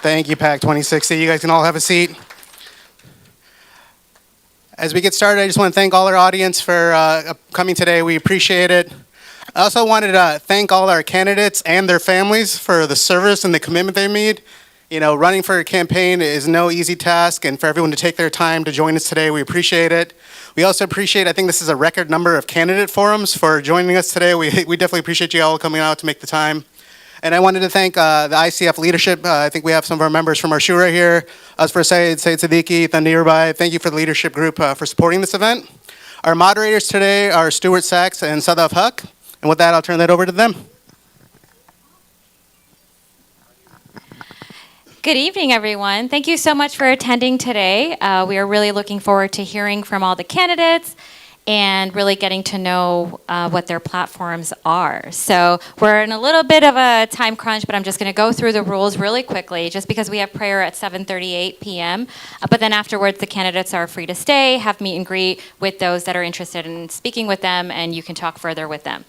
Thank you, PAC 2060. You guys can all have a seat. As we get started, I just want to thank all our audience for coming today. We appreciate it. I also wanted to thank all our candidates and their families for the service and the commitment they made. You know, running for a campaign is no easy task, and for everyone to take their time to join us today, we appreciate it. We also appreciate, I think this is a record number of candidate forums for joining us today. We definitely appreciate you all coming out to make the time. And I wanted to thank the ICF leadership. I think we have some of our members from our Shura here. Asfar Said Siddiqui, Thandirbai. Thank you for the leadership group for supporting this event. Our moderators today are Stuart Sachs and Sadaf Haq. And with that, I'll turn that over to them. Good evening, everyone. Thank you so much for attending today. We are really looking forward to hearing from all the candidates and really getting to know what their platforms are. So we're in a little bit of a time crunch, but I'm just gonna go through the rules really quickly, just because we have prayer at 7:38 p.m. But then afterwards, the candidates are free to stay, have meet and greet with those that are interested in speaking with them, and you can talk further with them.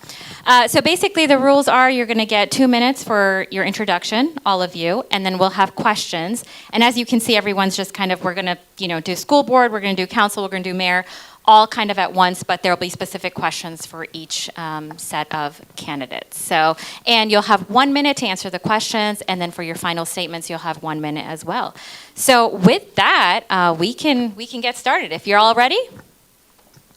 So basically the rules are you're gonna get 2 minutes for your introduction, all of you, and then we'll have questions. And as you can see, everyone's just kind of, we're gonna do school board, we're gonna do council, we're gonna do mayor, all kind of at once, but there'll be specific questions for each set of candidates. So, and you'll have 1 minute to answer the questions, and then for your final statements, you'll have 1 minute as well. So with that, we can get started. If you're all ready?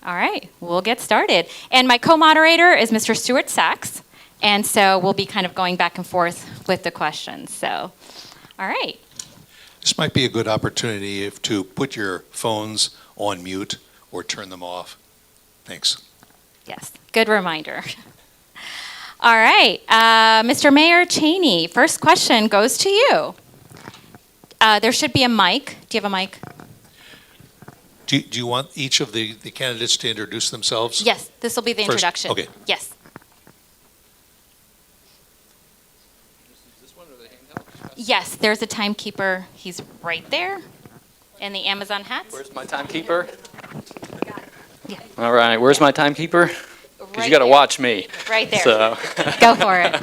All right, we'll get started. And my co-moderator is Mr. Stuart Sachs, and so we'll be kind of going back and forth with the questions. So, all right. This might be a good opportunity to put your phones on mute or turn them off. Thanks. Yes, good reminder. All right, Mr. Mayor Cheney, first question goes to you. There should be a mic. Do you have a mic? Do you want each of the candidates to introduce themselves? Yes, this will be the First? introduction. Okay. Yes. Is this one or the handheld? Yes, there's a timekeeper. He's right there. And the Amazon hats. Where's my timekeeper? Yeah. All right, where's my timekeeper? Because Right you got to there. watch me. Right there. So. Go for it.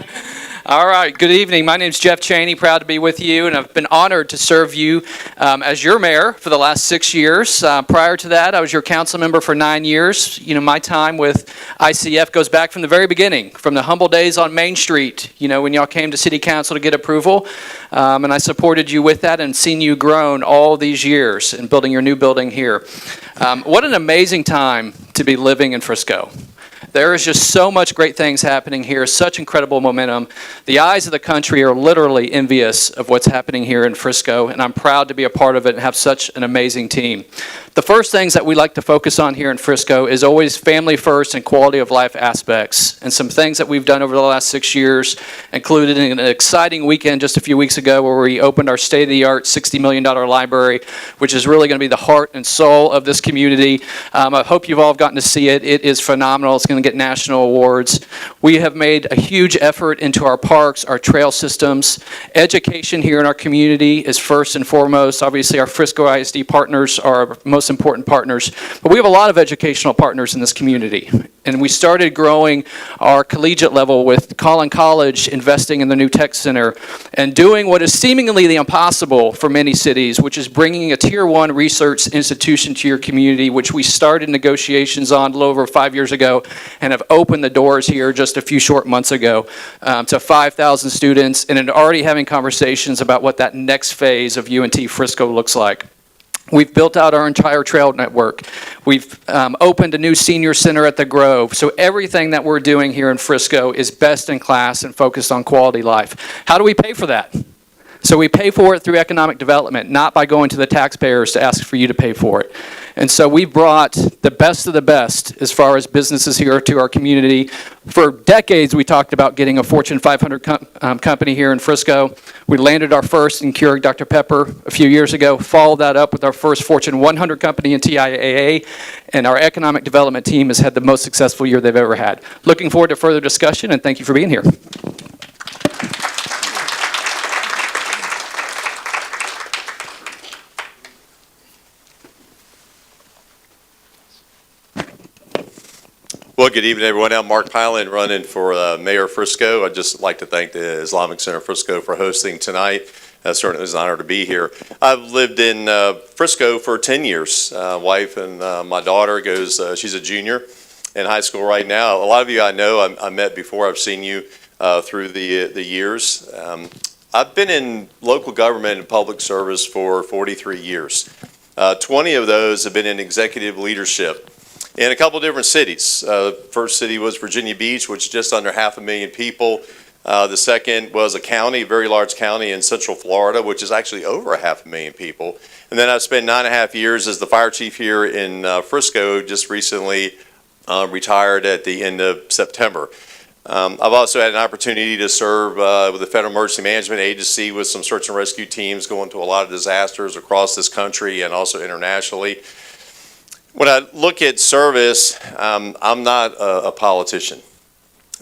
All right, good evening. My name's Jeff Cheney, proud to be with you, and I've been honored to serve you as your mayor for the last 6 years. Prior to that, I was your council member for 9 years. You know, my time with ICF goes back from the very beginning, from the humble days on Main Street, you know, when y'all came to City Council to get approval, and I supported you with that and seen you grown all these years in building your new building here. What an amazing time to be living in Frisco. There is just so much great things happening here, such incredible momentum. The eyes of the country are literally envious of what's happening here in Frisco, and I'm proud to be a part of it and have such an amazing team. The first things that we like to focus on here in Frisco is always family first and quality of life aspects. And some things that we've done over the last 6 years included an exciting weekend just a few weeks ago where we opened our state-of-the-art $60 million library, which is really going to be the heart and soul of this community. I hope you've all gotten to see it. It is phenomenal. It's going to get national awards. We have made a huge effort into our parks, our trail systems. Education here in our community is first and foremost. Obviously, our Frisco ISD partners are our most important partners, but we have a lot of educational partners in this community. And we started growing our collegiate level with Collin College investing in the new tech center and doing what is seemingly the impossible for many cities, which is bringing a tier 1 research institution to your community, which we started negotiations on a little over 5 years ago and have opened the doors here just a few short months ago to 5,000 students, and already having conversations about what that next phase of UNT Frisco looks like. We've built out our entire trail network. We've opened a new senior center at the Grove. So everything that we're doing here in Frisco is best in class and focused on quality life. How do we pay for that? So we pay for it through economic development, not by going to the taxpayers to ask for you to pay for it. And so we brought the best of the best as far as businesses here to our community. For decades, we talked about getting a Fortune 500 company here in Frisco. We landed our first in Keurig Dr. Pepper a few years ago, followed that up with our first Fortune 100 company in TIAA, and our economic development team has had the most successful year they've ever had. Looking forward to further discussion, and thank you for being here. Well, good evening, everyone. I'm Mark Pylan, running for Mayor Frisco. I'd just like to thank the Islamic Center of Frisco for hosting tonight. Certainly is an honor to be here. I've lived in Frisco for 10 years. Wife and my daughter she's a junior in high school right now. A lot of you I know, I met before. I've seen you through the years. I've been in local government and public service for 43 years. 20 of those have been in executive leadership in a couple different cities. First city was Virginia Beach, which is just under 500,000 people. The second was a county, a very large county in Central Florida, which is actually over 500,000 people. And then I've spent 9.5 years as the fire chief here in Frisco, just recently retired at the end of September. I've also had an opportunity to serve with the Federal Emergency Management Agency with some search and rescue teams going to a lot of disasters across this country and also internationally. When I look at service, I'm not a politician.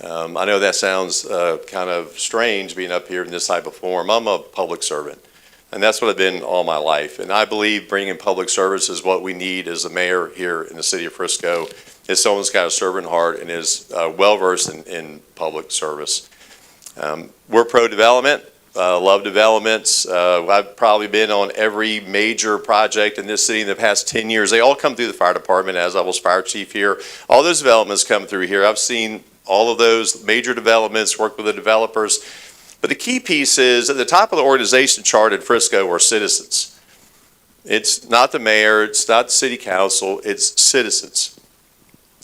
I know that sounds kind of strange being up here in this type of forum. I'm a public servant, and that's what I've been all my life. And I believe bringing public service is what we need as a mayor here in the city of Frisco, is someone who's got a servant heart and is well-versed in public service. We're pro-development, love developments. I've probably been on every major project in this city in the past 10 years. They all come through the fire department, as I was fire chief here. All those developments come through here. I've seen all of those major developments, work with the developers. But the key piece is at the top of the organization chart at Frisco are citizens. It's not the mayor, it's not the city council, it's citizens.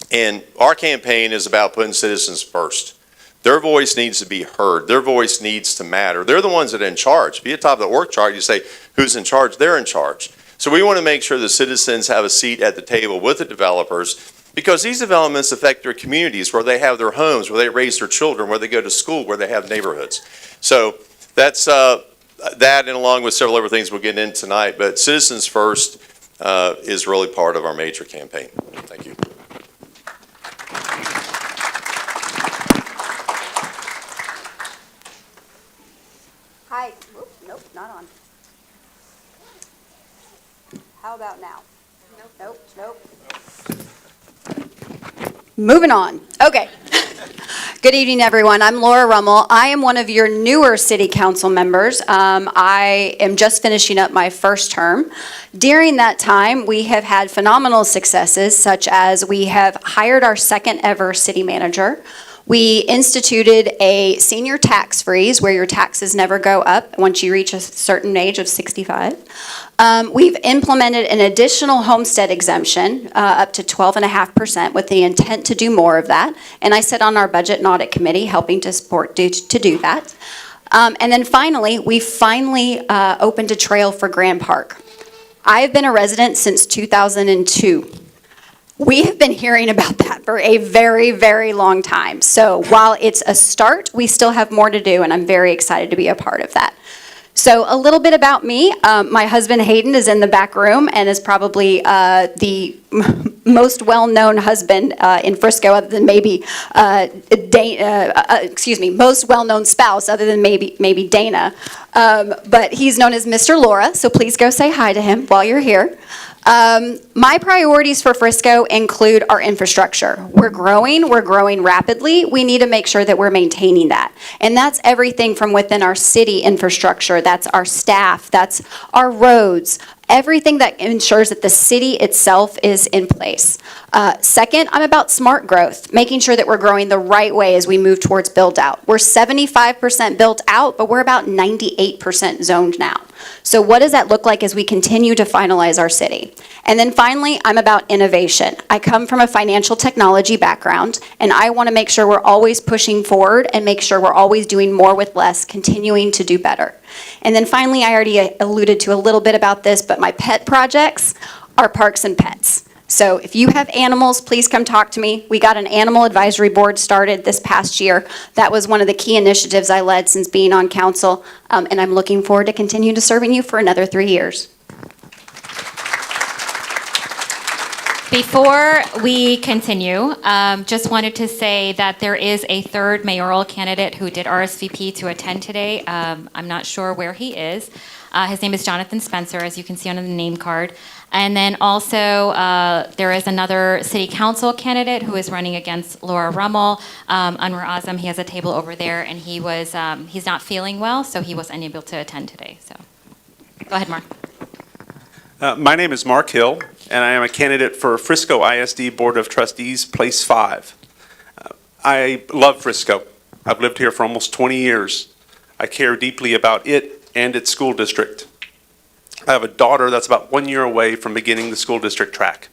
And our campaign is about putting citizens first. Their voice needs to be heard. Their voice needs to matter. They're the ones that are in charge. Be at the top of the org chart, you say, who's in charge? They're in charge. So we want to make sure the citizens have a seat at the table with the developers, because these developments affect their communities, where they have their homes, where they raise their children, where they go to school, where they have neighborhoods. So that's that, and along with several other things we'll get into tonight. But citizens first is really part of our major campaign. Thank you. Hi. Whoop, nope, not on. How about now? Nope. Moving on. Okay. Good evening, everyone. I'm Laura Rummel. I am one of your newer city council members. I am just finishing up my first term. During that time, we have had phenomenal successes, such as we have hired our second ever city manager. We instituted a senior tax freeze where your taxes never go up once you reach a certain age of 65. We've implemented an additional homestead exemption up to 12.5% with the intent to do more of that. And I sit on our budget and audit committee helping to do that. And then finally, we opened a trail for Grand Park. I've been a resident since 2002. We have been hearing about that for a very, very long time. So while it's a start, we still have more to do, and I'm very excited to be a part of that. So a little bit about me. My husband Hayden is in the back room and is probably the most well-known husband in Frisco, other than maybe most well-known spouse, other than maybe Dana. But he's known as Mr. Laura, so please go say hi to him while you're here. My priorities for Frisco include our infrastructure. We're growing rapidly. We need to make sure that we're maintaining that. And that's everything from within our city infrastructure. That's our staff, that's our roads, everything that ensures that the city itself is in place. Second, I'm about smart growth, making sure that we're growing the right way as we move towards build out. We're 75% built out, but we're about 98% zoned now. So what does that look like as we continue to finalize our city? And then finally, I'm about innovation. I come from a financial technology background, and I want to make sure we're always pushing forward and make sure we're always doing more with less, continuing to do better. And then finally, I already alluded to a little bit about this, but my pet projects are parks and pets. So if you have animals, please come talk to me. We got an animal advisory board started this past year. That was one of the key initiatives I led since being on council, and I'm looking forward to continue to serving you for another 3 years. Before we continue, just wanted to say that there is a third mayoral candidate who did RSVP to attend today. I'm not sure where he is. His name is Jonathan Spencer, as you can see on the name card. And then also, there is another city council candidate who is running against Laura Rummel, Anwar Azam. He has a table over there, and he's not feeling well, so he was unable to attend today. So Go ahead, Mark. My name is Mark Hill, and I am a candidate for Frisco ISD Board of Trustees, Place 5. I love Frisco. I've lived here for almost 20 years. I care deeply about it and its school district. I have a daughter that's about 1 year away from beginning the school district track.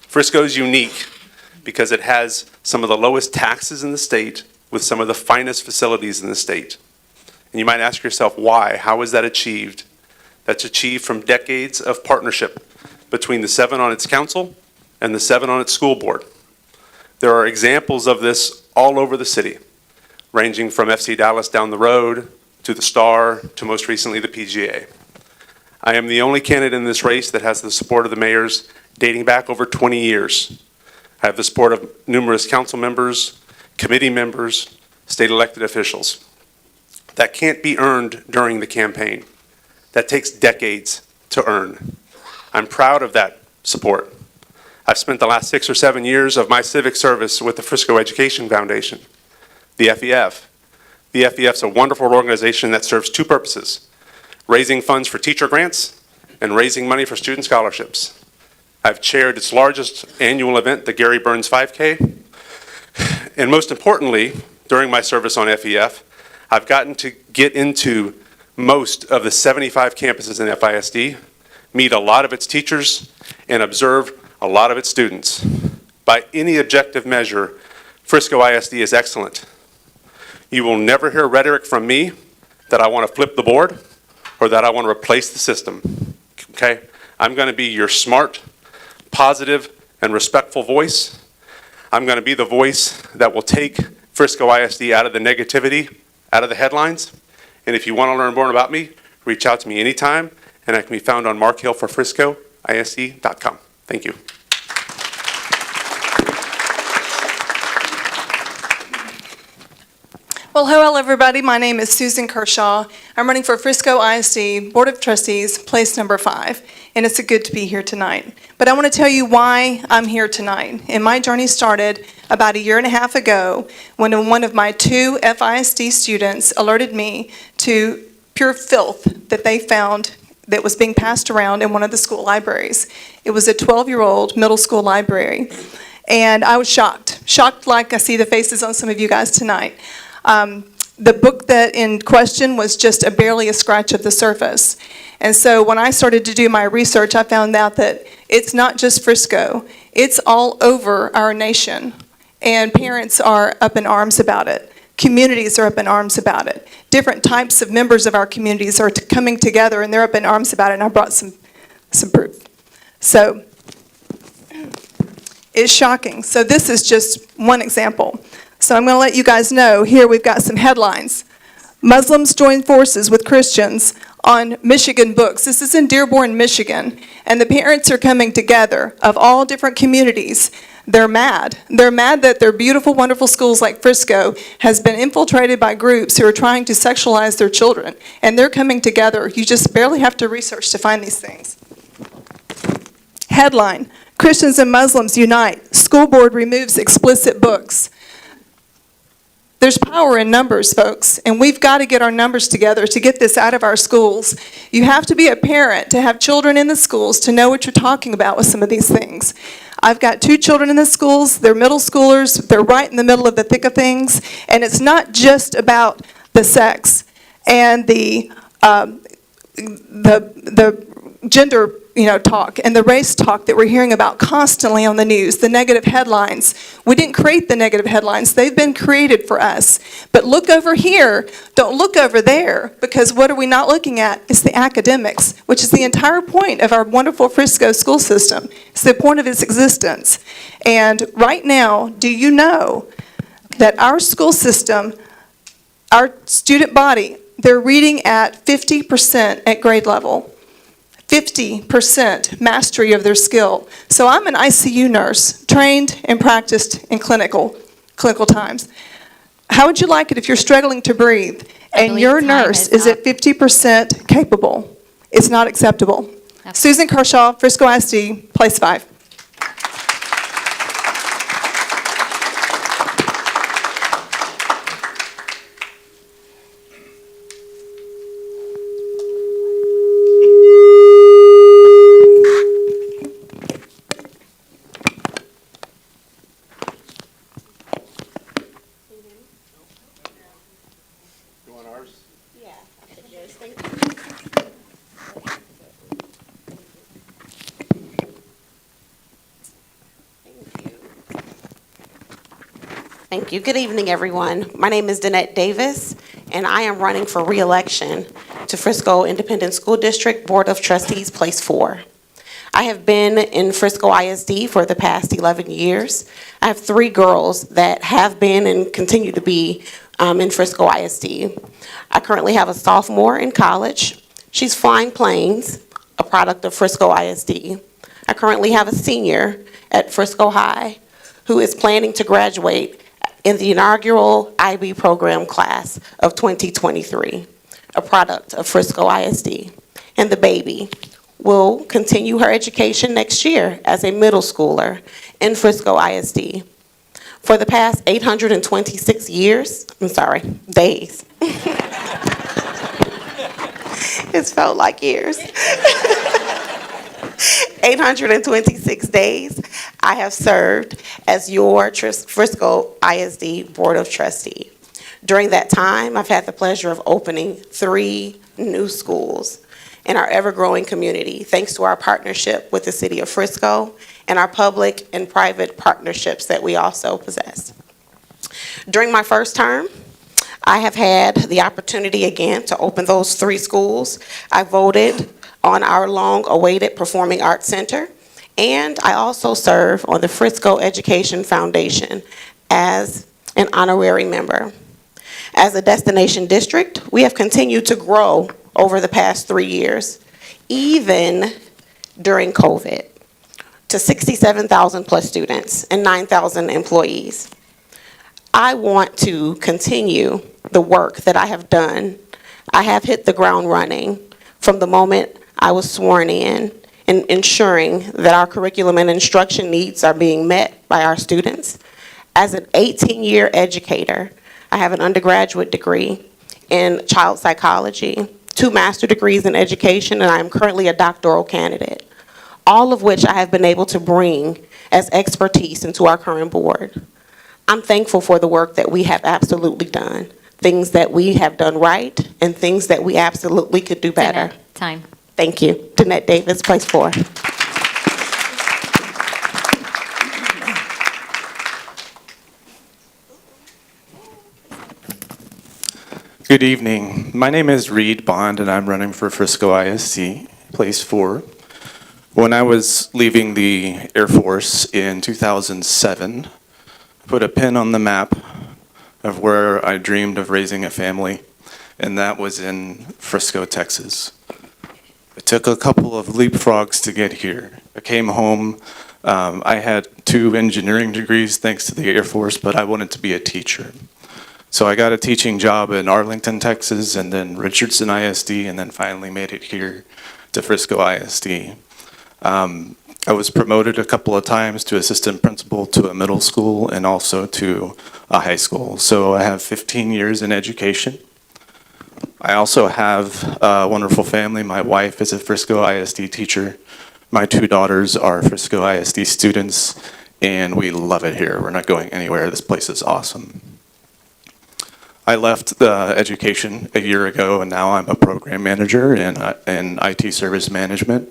Frisco is unique because it has some of the lowest taxes in the state with some of the finest facilities in the state. And you might ask yourself, why? How is that achieved? That's achieved from decades of partnership between the 7 on its council and the 7 on its school board. There are examples of this all over the city, ranging from FC Dallas down the road to the Star to most recently the PGA. I am the only candidate in this race that has the support of the mayors dating back over 20 years. I have the support of numerous council members, committee members, state elected officials. That can't be earned during the campaign. That takes decades to earn. I'm proud of that support. I've spent the last 6 or 7 years of my civic service with the Frisco Education Foundation, the FEF. The FEF's a wonderful organization that serves 2 purposes: raising funds for teacher grants and raising money for student scholarships. I've chaired its largest annual event, the Gary Burns 5K. And most importantly, during my service on FEF, I've gotten to get into most of the 75 campuses in FISD, meet a lot of its teachers, and observe a lot of its students. By any objective measure, Frisco ISD is excellent. You will never hear rhetoric from me that I want to flip the board or that I want to replace the system, okay? I'm going to be your smart, positive, and respectful voice. I'm going to be the voice that will take Frisco ISD out of the negativity, out of the headlines. And if you want to learn more about me, reach out to me anytime, and I can be found on markhillforfriscoisd.com. Thank you. Well, hello, everybody. My name is Susan Kershaw. I'm running for Frisco ISD Board of Trustees, place number 5, and it's good to be here tonight. But I want to tell you why I'm here tonight. And my journey started about 1.5 years ago when one of my 2 FISD students alerted me to pure filth that they found that was being passed around in one of the school libraries. It was a 12-year-old middle school library. And I was shocked like I see the faces on some of you guys tonight. The book that in question was just barely a scratch of the surface. And so when I started to do my research, I found out that it's not just Frisco. It's all over our nation. And parents are up in arms about it. Communities are up in arms about it. Different types of members of our communities are coming together and they're up in arms about it, and I brought some proof. So it's shocking. So this is just one example. So I'm going to let you guys know, here we've got some headlines. Muslims join forces with Christians on Michigan books. This is in Dearborn, Michigan. And the parents are coming together of all different communities. They're mad. They're mad that their beautiful, wonderful schools like Frisco has been infiltrated by groups who are trying to sexualize their children. And they're coming together. You just barely have to research to find these things. Headline, Christians and Muslims unite. School board removes explicit books. There's power in numbers, folks, and we've got to get our numbers together to get this out of our schools. You have to be a parent to have children in the schools to know what you're talking about with some of these things. I've got 2 children in the schools. They're middle schoolers. They're right in the middle of the thick of things, and it's not just about the sex and the gender talk and the race talk that we're hearing about constantly on the news, the negative headlines. We didn't create the negative headlines. They've been created for us. But look over here. Don't look over there, because what are we not looking at? It's the academics, which is the entire point of our wonderful Frisco school system. It's the point of its existence. And right now, do you know that our school system, our student body, they're reading at 50% at grade level. 50% mastery of their skill. So I'm an ICU nurse, trained and practiced in clinical times. How would you like it if you're struggling to breathe and your nurse is at 50% capable? It's not acceptable. Okay. Susan Kershaw, Frisco ISD, place 5. Thank you. Good evening, everyone. My name is Danette Davis, and I am running for re-election to Frisco Independent School District Board of Trustees, Place 4. I have been in Frisco ISD for the past 11 years. I have 3 girls that have been and continue to be in Frisco ISD. I currently have a sophomore in college. She's flying planes, a product of Frisco ISD. I currently have a senior at Frisco High who is planning to graduate in the inaugural IB program class of 2023, a product of Frisco ISD. And the baby will continue her education next year as a middle schooler in Frisco ISD. For the past 826 days. It's felt like years. 826 days, I have served as your Frisco ISD Board of Trustees. During that time, I've had the pleasure of opening 3 new schools in our ever-growing community, thanks to our partnership with the City of Frisco and our public and private partnerships that we also possess. During my first term, I have had the opportunity again to open those 3 schools. I voted on our long-awaited Performing Arts Center, and I also serve on the Frisco Education Foundation as an honorary member. As a destination district, we have continued to grow over the past 3 years, even during COVID, to 67,000 plus students and 9,000 employees. I want to continue the work that I have done. I have hit the ground running from the moment I was sworn in ensuring that our curriculum and instruction needs are being met by our students. As an 18-year educator, I have an undergraduate degree in child psychology, 2 master's degrees in education, and I am currently a doctoral candidate, all of which I have been able to bring as expertise into our current board. I'm thankful for the work that we have absolutely done, things that we have done right, and things that we absolutely could do better. Time. Thank you. Danette Davis, Place 4. Good evening. My name is Reed Bond, and I'm running for Frisco ISD, Place 4. When I was leaving the Air Force in 2007, I put a pin on the map of where I dreamed of raising a family, and that was in Frisco, Texas. It took a couple of leapfrogs to get here. I came home. I had 2 engineering degrees thanks to the Air Force, but I wanted to be a teacher. So I got a teaching job in Arlington, Texas, and then Richardson ISD, and then finally made it here to Frisco ISD. I was promoted a couple of times to assistant principal to a middle school and also to a high school. So I have 15 years in education. I also have a wonderful family. My wife is a Frisco ISD teacher. My 2 daughters are Frisco ISD students, and we love it here. We're not going anywhere. This place is awesome. I left the education a year ago, and now I'm a program manager in IT service management.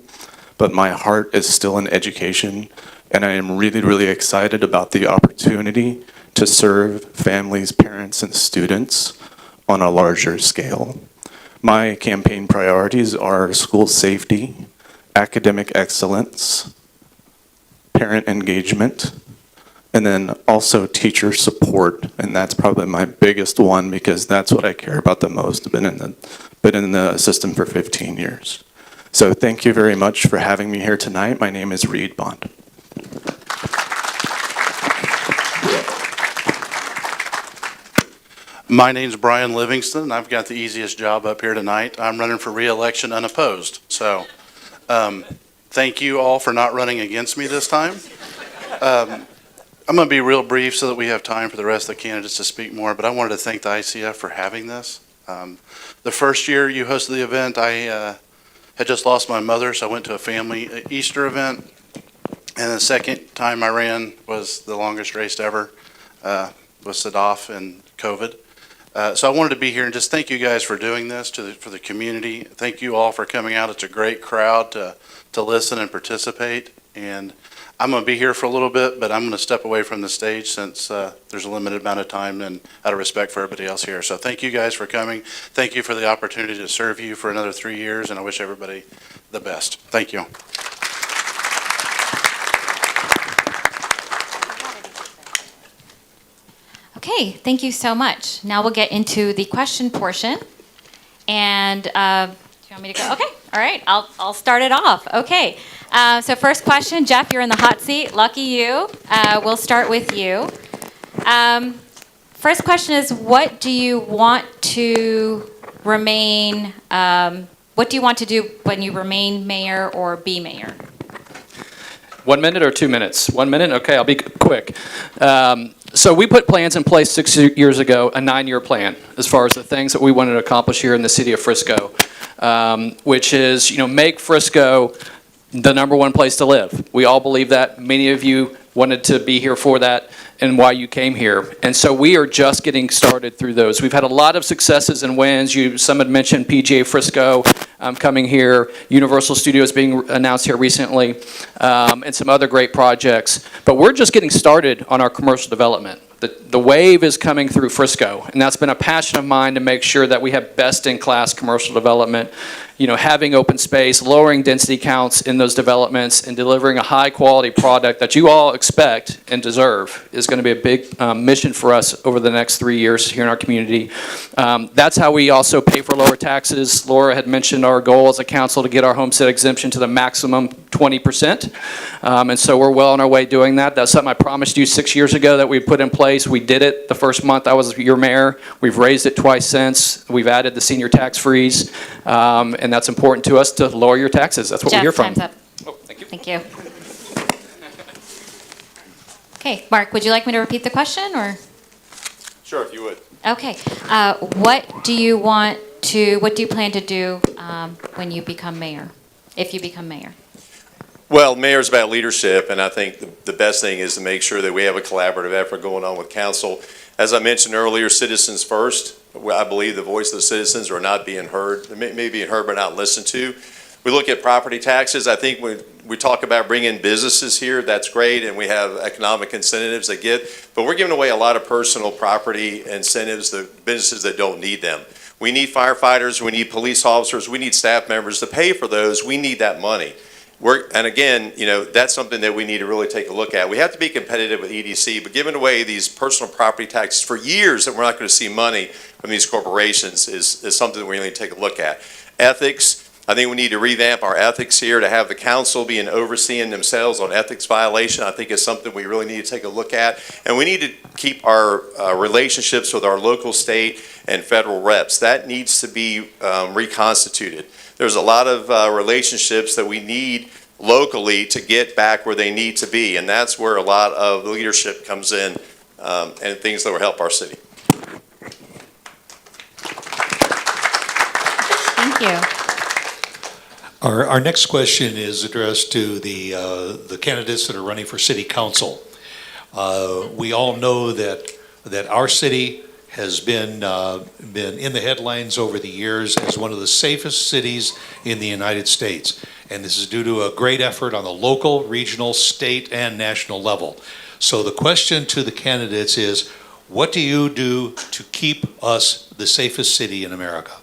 But my heart is still in education, and I am really, really excited about the opportunity to serve families, parents, and students on a larger scale. My campaign priorities are school safety, academic excellence, parent engagement, and then also teacher support, and that's probably my biggest one because that's what I care about the most. I've been in the system for 15 years. So thank you very much for having me here tonight. My name is Reed Bond. My name's Brian Livingston, and I've got the easiest job up here tonight. I'm running for re-election unopposed. So thank you all for not running against me this time. I'm going to be real brief so that we have time for the rest of the candidates to speak more, but I wanted to thank the ICF for having this. The first year you hosted the event, I had just lost my mother, so I went to a family Easter event. And the second time I ran was the longest race ever, was Sadaf and COVID. So I wanted to be here and just thank you guys for doing this for the community. Thank you all for coming out. It's a great crowd to listen and participate. And I'm going to be here for a little bit, but I'm going to step away from the stage since there's a limited amount of time and out of respect for everybody else here. So thank you guys for coming. Thank you for the opportunity to serve you for another 3 years, and I wish everybody the best. Thank you. Okay, thank you so much. Now we'll get into the question portion. And do you want me to go? Okay, all right, I'll start it off. Okay, so first question, Jeff, you're in the hot seat. Lucky you. We'll start with you. First question is, what do you want to remain, what do you want to do when you remain mayor or be mayor? 1 minute or 2 minutes? 1 minute? Okay, I'll be quick. So we put plans in place 6 years ago, a 9-year plan, as far as the things that we wanted to accomplish here in the city of Frisco, which is, make Frisco the #1 place to live. We all believe that. Many of you wanted to be here for that and why you came here. And so we are just getting started through those. We've had a lot of successes and wins. Some had mentioned PGA Frisco coming here, Universal Studios being announced here recently, and some other great projects. But we're just getting started on our commercial development. The wave is coming through Frisco, and that's been a passion of mine to make sure that we have best-in-class commercial development, having open space, lowering density counts in those developments, and delivering a high-quality product that you all expect and deserve is going to be a big mission for us over the next 3 years here in our community. That's how we also pay for lower taxes. Laura had mentioned our goal as a council to get our homestead exemption to the maximum 20%, and so we're well on our way doing that. That's something I promised you 6 years ago that we put in place. We did it the first month I was your mayor. We've raised it twice since. We've added the senior tax freeze, and that's important to us to lower your taxes. That's what we hear from. Time's up. Oh, thank you. Thank you. Okay, Mark, would you like me to repeat the question, or? Sure, if you would. Okay, what do you plan to do when you become mayor, if you become mayor? Well, mayor's about leadership, and I think the best thing is to make sure that we have a collaborative effort going on with council. As I mentioned earlier, citizens first. I believe the voice of the citizens are not being heard. They may be being heard but not listened to. We look at property taxes. I think when we talk about bringing businesses here, that's great, and we have economic incentives that but we're giving away a lot of personal property incentives to businesses that don't need them. We need firefighters, we need police officers, we need staff members to pay for those. We need that money. And again, that's something that we need to really take a look at. We have to be competitive with EDC, but giving away these personal property taxes for years that we're not going to see money from these corporations is something that we really need to take a look at. Ethics, I think we need to revamp our ethics here to have the council being overseeing themselves on ethics violation. I think is something we really need to take a look at. And we need to keep our relationships with our local, state, and federal reps. That needs to be reconstituted. There's a lot of relationships that we need locally to get back where they need to be, and that's where a lot of leadership comes in and things that will help our city. Thank you. Our next question is addressed to the candidates that are running for city council. We all know that our city has been in the headlines over the years as one of the safest cities in the United States. And this is due to a great effort on the local, regional, state, and national level. So the question to the candidates is, what do you do to keep us the safest city in America?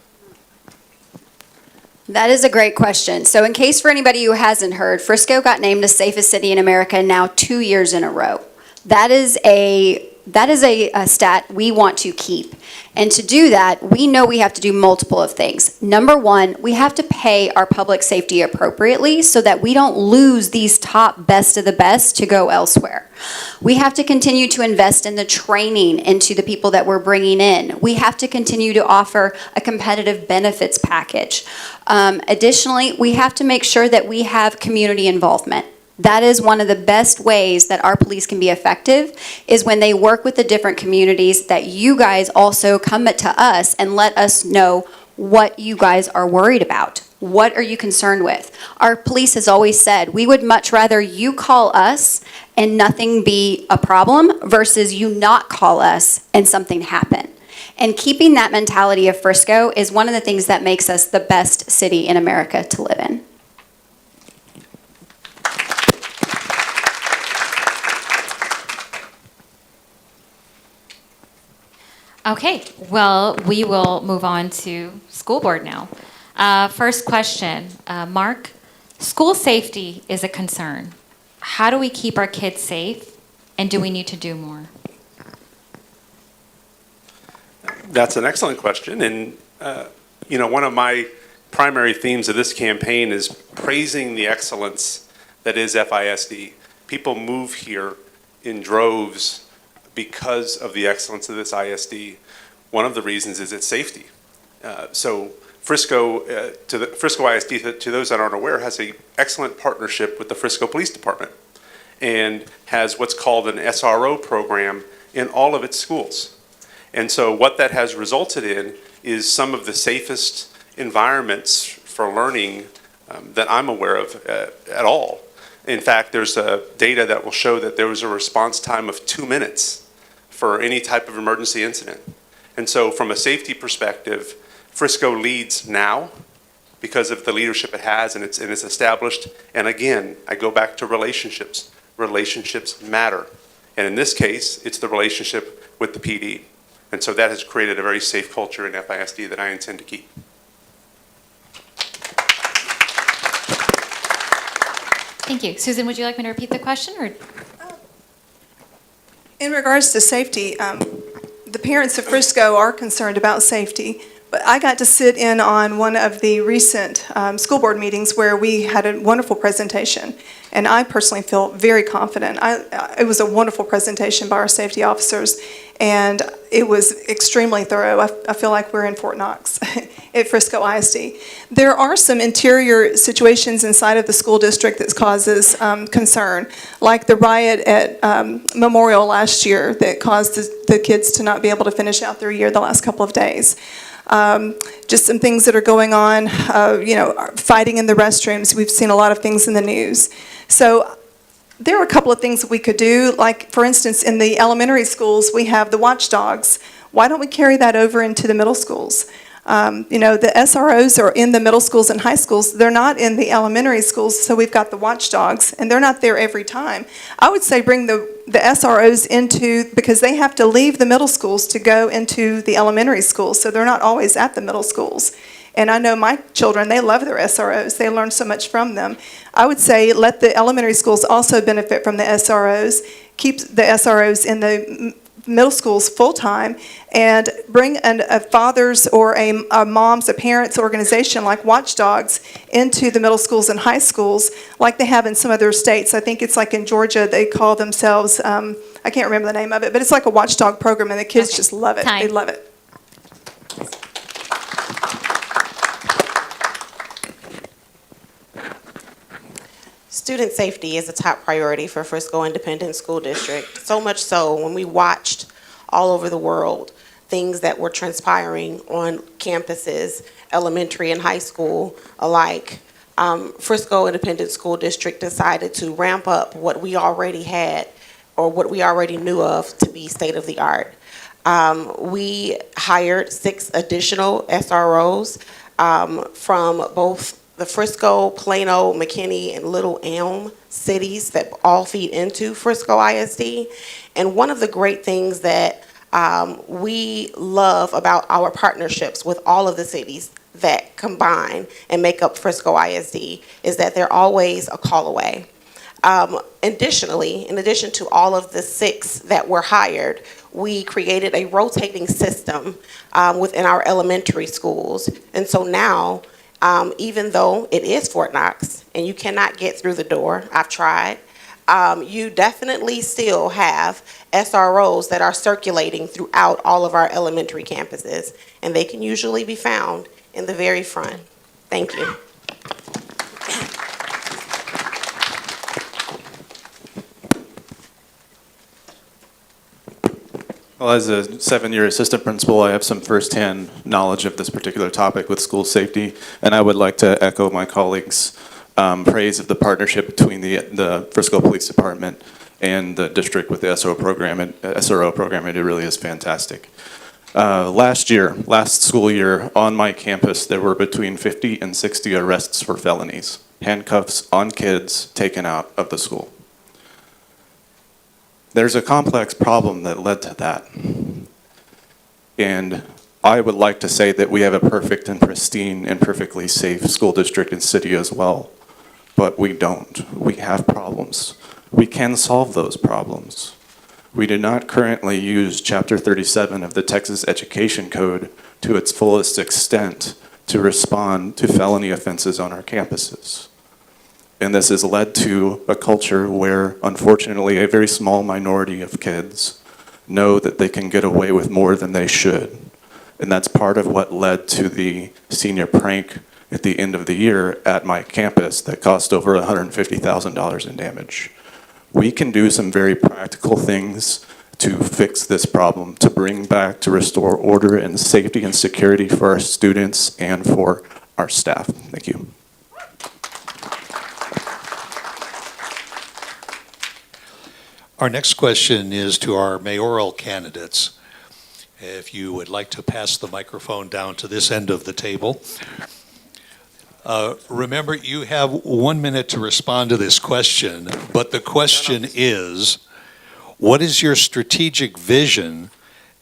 That is a great question. So in case for anybody who hasn't heard, Frisco got named the safest city in America now 2 years in a row. That is a stat we want to keep. And to do that, we know we have to do multiple of things. Number one, we have to pay our public safety appropriately so that we don't lose these top best of the best to go elsewhere. We have to continue to invest in the training into the people that we're bringing in. We have to continue to offer a competitive benefits package. Additionally, we have to make sure that we have community involvement. That is one of the best ways that our police can be effective, is when they work with the different communities, that you guys also come to us and let us know what you guys are worried about. What are you concerned with? Our police has always said, we would much rather you call us and nothing be a problem versus you not call us and something happen. And keeping that mentality of Frisco is one of the things that makes us the best city in America to live in. Okay, well, we will move on to school board now. First question, Mark, school safety is a concern. How do we keep our kids safe, and do we need to do more? That's an excellent question. And, one of my primary themes of this campaign is praising the excellence that is FISD. People move here in droves because of the excellence of this ISD. One of the reasons is its safety. So Frisco, to the Frisco ISD, to those that aren't aware, has an excellent partnership with the Frisco Police Department and has what's called an SRO program in all of its schools. And so what that has resulted in is some of the safest environments for learning that I'm aware of at all. In fact, there's data that will show that there was a response time of 2 minutes for any type of emergency incident. And so from a safety perspective, Frisco leads now because of the leadership it has and it's established. And again, I go back to relationships. Relationships matter. And in this case, it's the relationship with the PD. And so that has created a very safe culture in FISD that I intend to keep. Thank you. Susan, would you like me to repeat the question, or? In regards to safety, the parents of Frisco are concerned about safety, but I got to sit in on one of the recent school board meetings where we had a wonderful presentation, and I personally feel very confident. It was a wonderful presentation by our safety officers, and it was extremely thorough. I feel like we're in Fort Knox at Frisco ISD. There are some interior situations inside of the school district that causes concern, like the riot at Mayoral last year that caused the kids to not be able to finish out their year the last couple of days. Just some things that are going on, fighting in the restrooms. We've seen a lot of things in the news. So there are a couple of things that we could do, like, for instance, in the elementary schools, we have the watchdogs. Why don't we carry that over into the middle schools? The SROs are in the middle schools and high schools. They're not in the elementary schools, so we've got the watchdogs, and they're not there every time. I would say bring the SROs into, because they have to leave the middle schools to go into the elementary schools, so they're not always at the middle schools. And I know my children, they love their SROs. They learn so much from them. I would say let the elementary schools also benefit from the SROs, keep the SROs in the middle schools full-time, and bring a father's or a mom's, a parent's organization like Watchdogs into the middle schools and high schools like they have in some other states. I think it's like in Georgia, they call themselves, I can't remember the name of it, but it's like a watchdog program, and the kids just love it. Time. They love it. Student safety is a top priority for Frisco Independent School District. So much so, when we watched all over the world things that were transpiring on campuses, elementary and high school alike, Frisco Independent School District decided to ramp up what we already had or what we already knew of to be state of the art. We hired 6 additional SROs from both the Frisco, Plano, McKinney, and Little Elm cities that all feed into Frisco ISD. And one of the great things that we love about our partnerships with all of the cities that combine and make up Frisco ISD is that they're always a call away. Additionally, in addition to all of the 6 that were hired, we created a rotating system within our elementary schools. And so now, even though it is Fort Knox and you cannot get through the door, I've tried, you definitely still have SROs that are circulating throughout all of our elementary campuses, and they can usually be found in the very front. Thank you. Well, as a 7-year assistant principal, I have some firsthand knowledge of this particular topic with school safety, and I would like to echo my colleagues' praise of the partnership between the Frisco Police Department and the district with the SRO program. And it really is fantastic. Last school year, on my campus, there were between 50 and 60 arrests for felonies, handcuffs on kids taken out of the school. There's a complex problem that led to that. And I would like to say that we have a perfect and pristine and perfectly safe school district and city as well, but we don't. We have problems. We can solve those problems. We do not currently use Chapter 37 of the Texas Education Code to its fullest extent to respond to felony offenses on our campuses. And this has led to a culture where, unfortunately, a very small minority of kids know that they can get away with more than they should. And that's part of what led to the senior prank at the end of the year at my campus that cost over $150,000 in damage. We can do some very practical things to fix this problem, to bring back, to restore order and safety and security for our students and for our staff. Thank you. Our next question is to our mayoral candidates. If you would like to pass the microphone down to this end of the table. Remember, you have 1 minute to respond to this question, but the question is, what is your strategic vision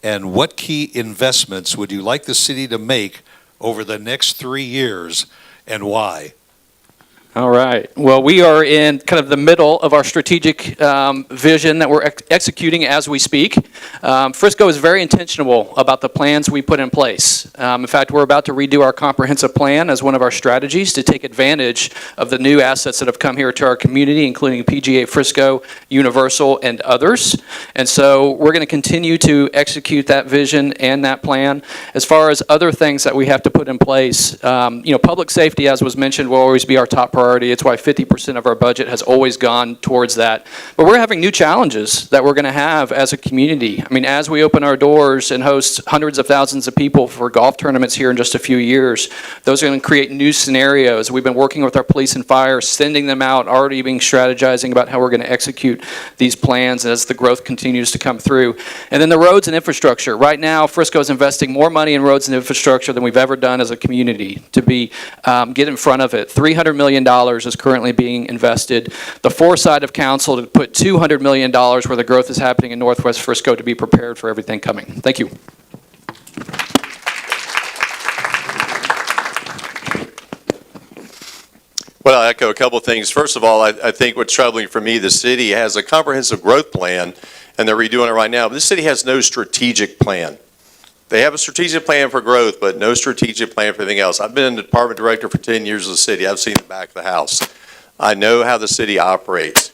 and what key investments would you like the city to make over the next 3 years and why? All right. Well, we are in kind of the middle of our strategic vision that we're executing as we speak. Frisco is very intentional about the plans we put in place. In fact, we're about to redo our comprehensive plan as one of our strategies to take advantage of the new assets that have come here to our community, including PGA Frisco, Universal, and others. And so we're going to continue to execute that vision and that plan. As far as other things that we have to put in place, public safety, as was mentioned, will always be our top priority. It's why 50% of our budget has always gone towards that. But we're having new challenges that we're going to have as a community. I mean, as we open our doors and host hundreds of thousands of people for golf tournaments here in just a few years, those are going to create new scenarios. We've been working with our police and fire, sending them out, already being strategizing about how we're going to execute these plans as the growth continues to come through. And then the roads and infrastructure. Right now, Frisco is investing more money in roads and infrastructure than we've ever done as a community to get in front of it. $300 million is currently being invested. The foresight of council to put $200 million where the growth is happening in Northwest Frisco to be prepared for everything coming. Thank you. Well, I'll echo a couple of things. First of all, I think what's troubling for me, the city has a comprehensive growth plan, and they're redoing it right now, but this city has no strategic plan. They have a strategic plan for growth, but no strategic plan for anything else. I've been the department director for 10 years of the city. I've seen the back of the house. I know how the city operates.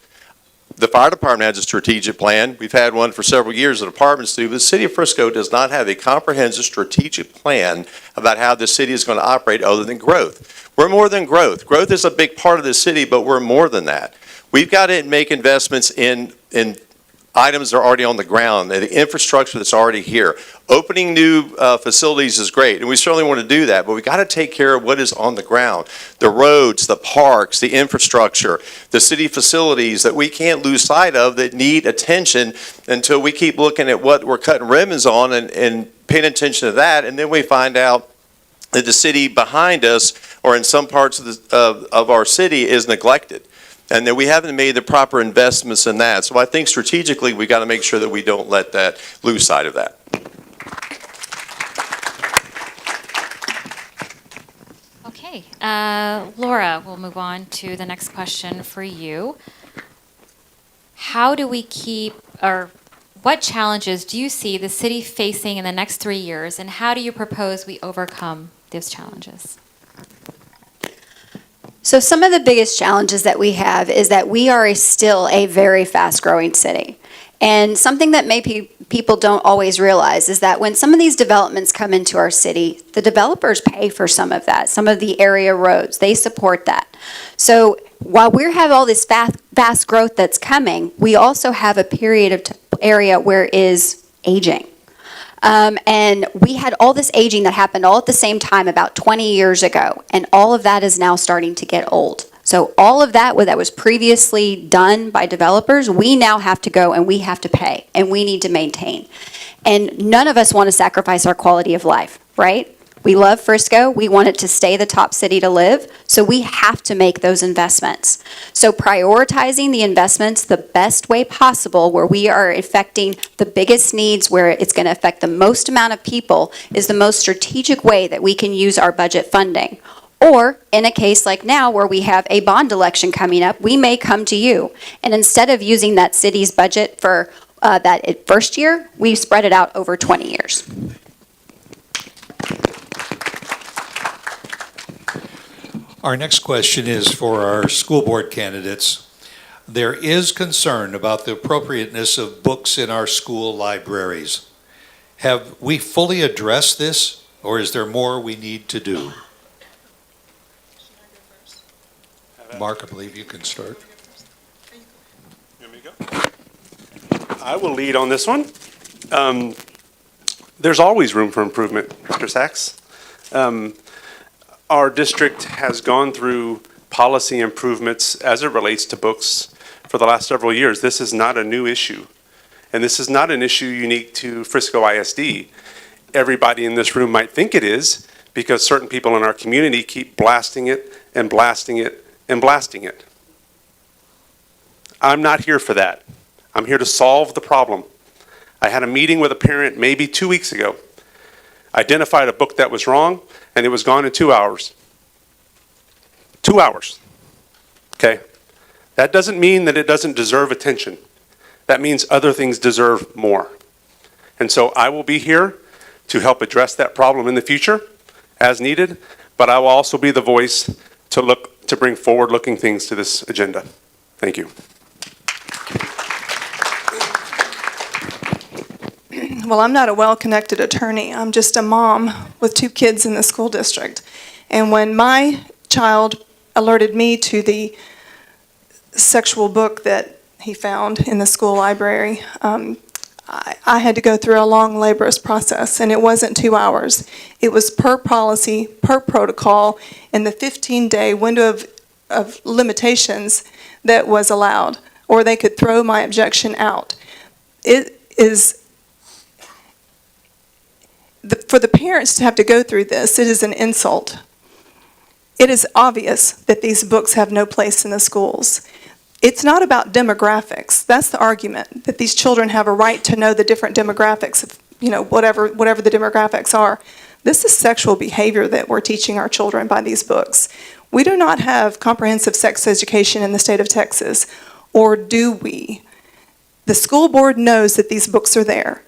The fire department has a strategic plan. We've had one for several years. The departments do, but the city of Frisco does not have a comprehensive strategic plan about how the city is going to operate other than growth. We're more than growth. Growth is a big part of the city, but we're more than that. We've got to make investments in items that are already on the ground, the infrastructure that's already here. Opening new facilities is great, and we certainly want to do that, but we got to take care of what is on the ground. The roads, the parks, the infrastructure, the city facilities that we can't lose sight of that need attention until we keep looking at what we're cutting ribbons on and paying attention to that, and then we find out that the city behind us or in some parts of our city is neglected. And that we haven't made the proper investments in that. So I think strategically we got to make sure that we don't let that lose sight of that. Okay, Laura, we'll move on to the next question for you. How do we what challenges do you see the city facing in the next 3 years, and how do you propose we overcome those challenges? So some of the biggest challenges that we have is that we are still a very fast-growing city. And something that maybe people don't always realize is that when some of these developments come into our city, the developers pay for some of that, some of the area roads. They support that. So while we have all this fast growth that's coming, we also have a period of area where it is aging. And we had all this aging that happened all at the same time about 20 years ago, and all of that is now starting to get old. So all of that was previously done by developers, we now have to go and we have to pay, and we need to maintain. And none of us want to sacrifice our quality of life, right? We love Frisco. We want it to stay the top city to live, so we have to make those investments. So prioritizing the investments the best way possible, where we are affecting the biggest needs, where it's going to affect the most amount of people, is the most strategic way that we can use our budget funding. Or in a case like now where we have a bond election coming up, we may come to you. And instead of using that city's budget for that first year, we spread it out over 20 years. Our next question is for our school board candidates. There is concern about the appropriateness of books in our school libraries. Have we fully addressed this, or is there more we need to do? Mark, I believe you can start. I will lead on this one. There's always room for improvement, Mr. Sachs. Our district has gone through policy improvements as it relates to books for the last several years. This is not a new issue, and this is not an issue unique to Frisco ISD. Everybody in this room might think it is, because certain people in our community keep blasting it and blasting it and blasting it. I'm not here for that. I'm here to solve the problem. I had a meeting with a parent maybe 2 weeks ago, identified a book that was wrong, and it was gone in 2 hours. 2 hours. Okay? That doesn't mean that it doesn't deserve attention. That means other things deserve more. And so I will be here to help address that problem in the future as needed, but I will also be the voice to bring forward-looking things to this agenda. Thank you. Well, I'm not a well-connected attorney. I'm just a mom with 2 kids in the school district. And when my child alerted me to the sexual book that he found in the school library, I had to go through a long, laborious process, and it wasn't 2 hours. It was per policy, per protocol, in the 15-day window of limitations that was allowed, or they could throw my objection out. It is, for the parents to have to go through this, it is an insult. It is obvious that these books have no place in the schools. It's not about demographics. That's the argument, that these children have a right to know the different demographics of, whatever the demographics are. This is sexual behavior that we're teaching our children by these books. We do not have comprehensive sex education in the state of Texas, or do we? The school board knows that these books are there.